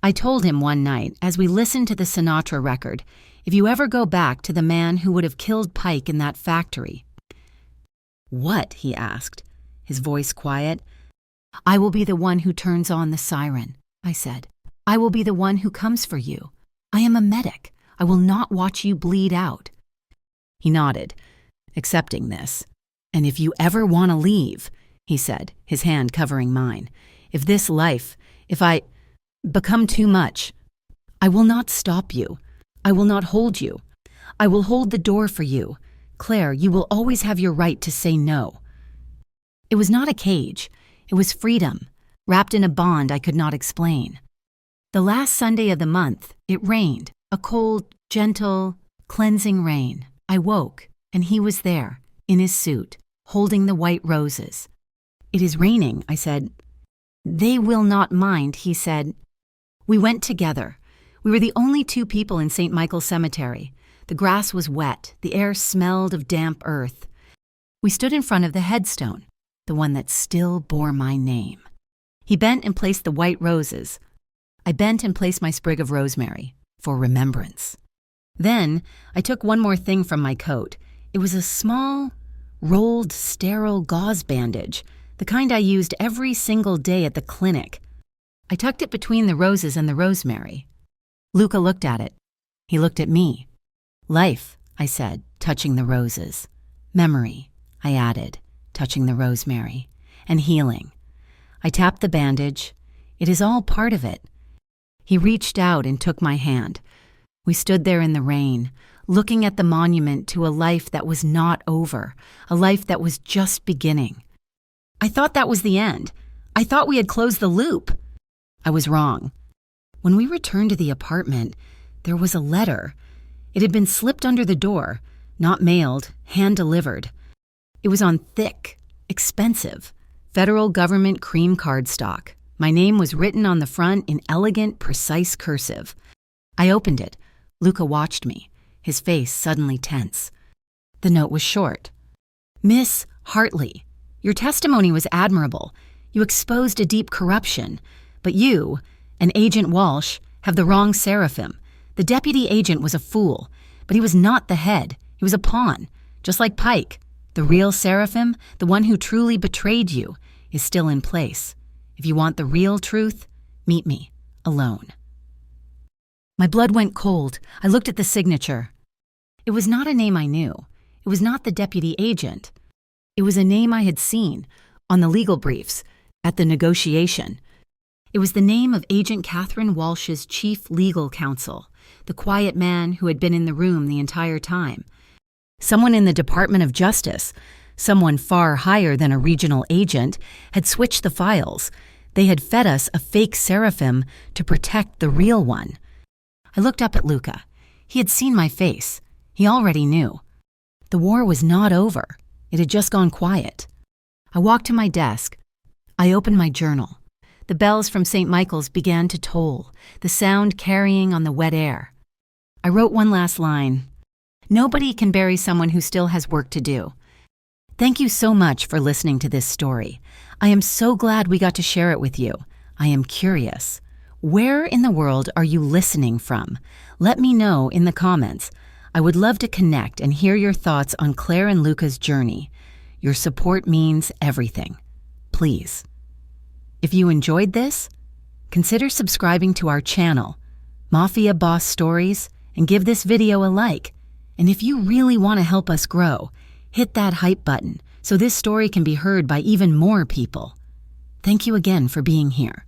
I told him one night, as we listened to the Sinatra record, if you ever go back to the man who would have killed Pike in that factory. What? He asked, his voice quiet. I will be the one who turns on the siren, I said. I will be the one who comes for you. I am a medic. I will not watch you bleed out. He nodded, accepting this. And if you ever want to leave, he said, his hand covering mine, if this life, if I become too much, I will not stop you. I will not hold you. I will hold the door for you. Claire, you will always have your right to say no. It was not a cage. It was freedom, wrapped in a bond I could not explain. The last Sunday of the month, it rained, a cold, gentle, cleansing rain. I woke, and he was there, in his suit, holding the white roses. It is raining, I said. They will not mind, he said. We went together. We were the only two people in St. Michael's Cemetery. The grass was wet. The air smelled of damp earth. We stood in front of the headstone, the one that still bore my name. He bent and placed the white roses. I bent and placed my sprig of rosemary, for remembrance. Then I took one more thing from my coat. It was a small, rolled, sterile gauze bandage, the kind I used every single day at the clinic. I tucked it between the roses and the rosemary. Luca looked at it. He looked at me. Life, I said, touching the roses. Memory, I added, touching the rosemary. And healing. I tapped the bandage. It is all part of it. He reached out and took my hand. We stood there in the rain, looking at the monument to a life that was not over, a life that was just beginning. I thought that was the end. I thought we had closed the loop. I was wrong. When we returned to the apartment, there was a letter. It had been slipped under the door, not mailed, hand-delivered. It was on thick, expensive, federal government cream cardstock. My name was written on the front in elegant, precise cursive. I opened it. Luca watched me, his face suddenly tense. The note was short. Miss Hartley, your testimony was admirable. You exposed a deep corruption. But you, and Agent Walsh, have the wrong seraphim. The deputy agent was a fool, but he was not the head. He was a pawn, just like Pike. The real seraphim, the one who truly betrayed you, is still in place. If you want the real truth, meet me, alone. My blood went cold. I looked at the signature. It was not a name I knew. It was not the deputy agent. It was a name I had seen on the legal briefs, at the negotiation. It was the name of Agent Catherine Walsh's chief legal counsel, the quiet man who had been in the room the entire time. Someone in the Department of Justice, someone far higher than a regional agent, had switched the files. They had fed us a fake seraphim to protect the real one. I looked up at Luca. He had seen my face. He already knew. The war was not over. It had just gone quiet. I walked to my desk. I opened my journal. The bells from St. Michael's began to toll, the sound carrying on the wet air. I wrote one last line. Nobody can bury someone who still has work to do. Thank you so much for listening to this story. I am so glad we got to share it with you. I am curious. Where in the world are you listening from? Let me know in the comments. I would love to connect and hear your thoughts on Claire and Luca's journey. Your support means everything. Please. If you enjoyed this, consider subscribing to our channel, Mafia Boss Stories, and give this video a like. And if you really want to help us grow, hit that hype button so this story can be heard by even more people. Thank you again for being here.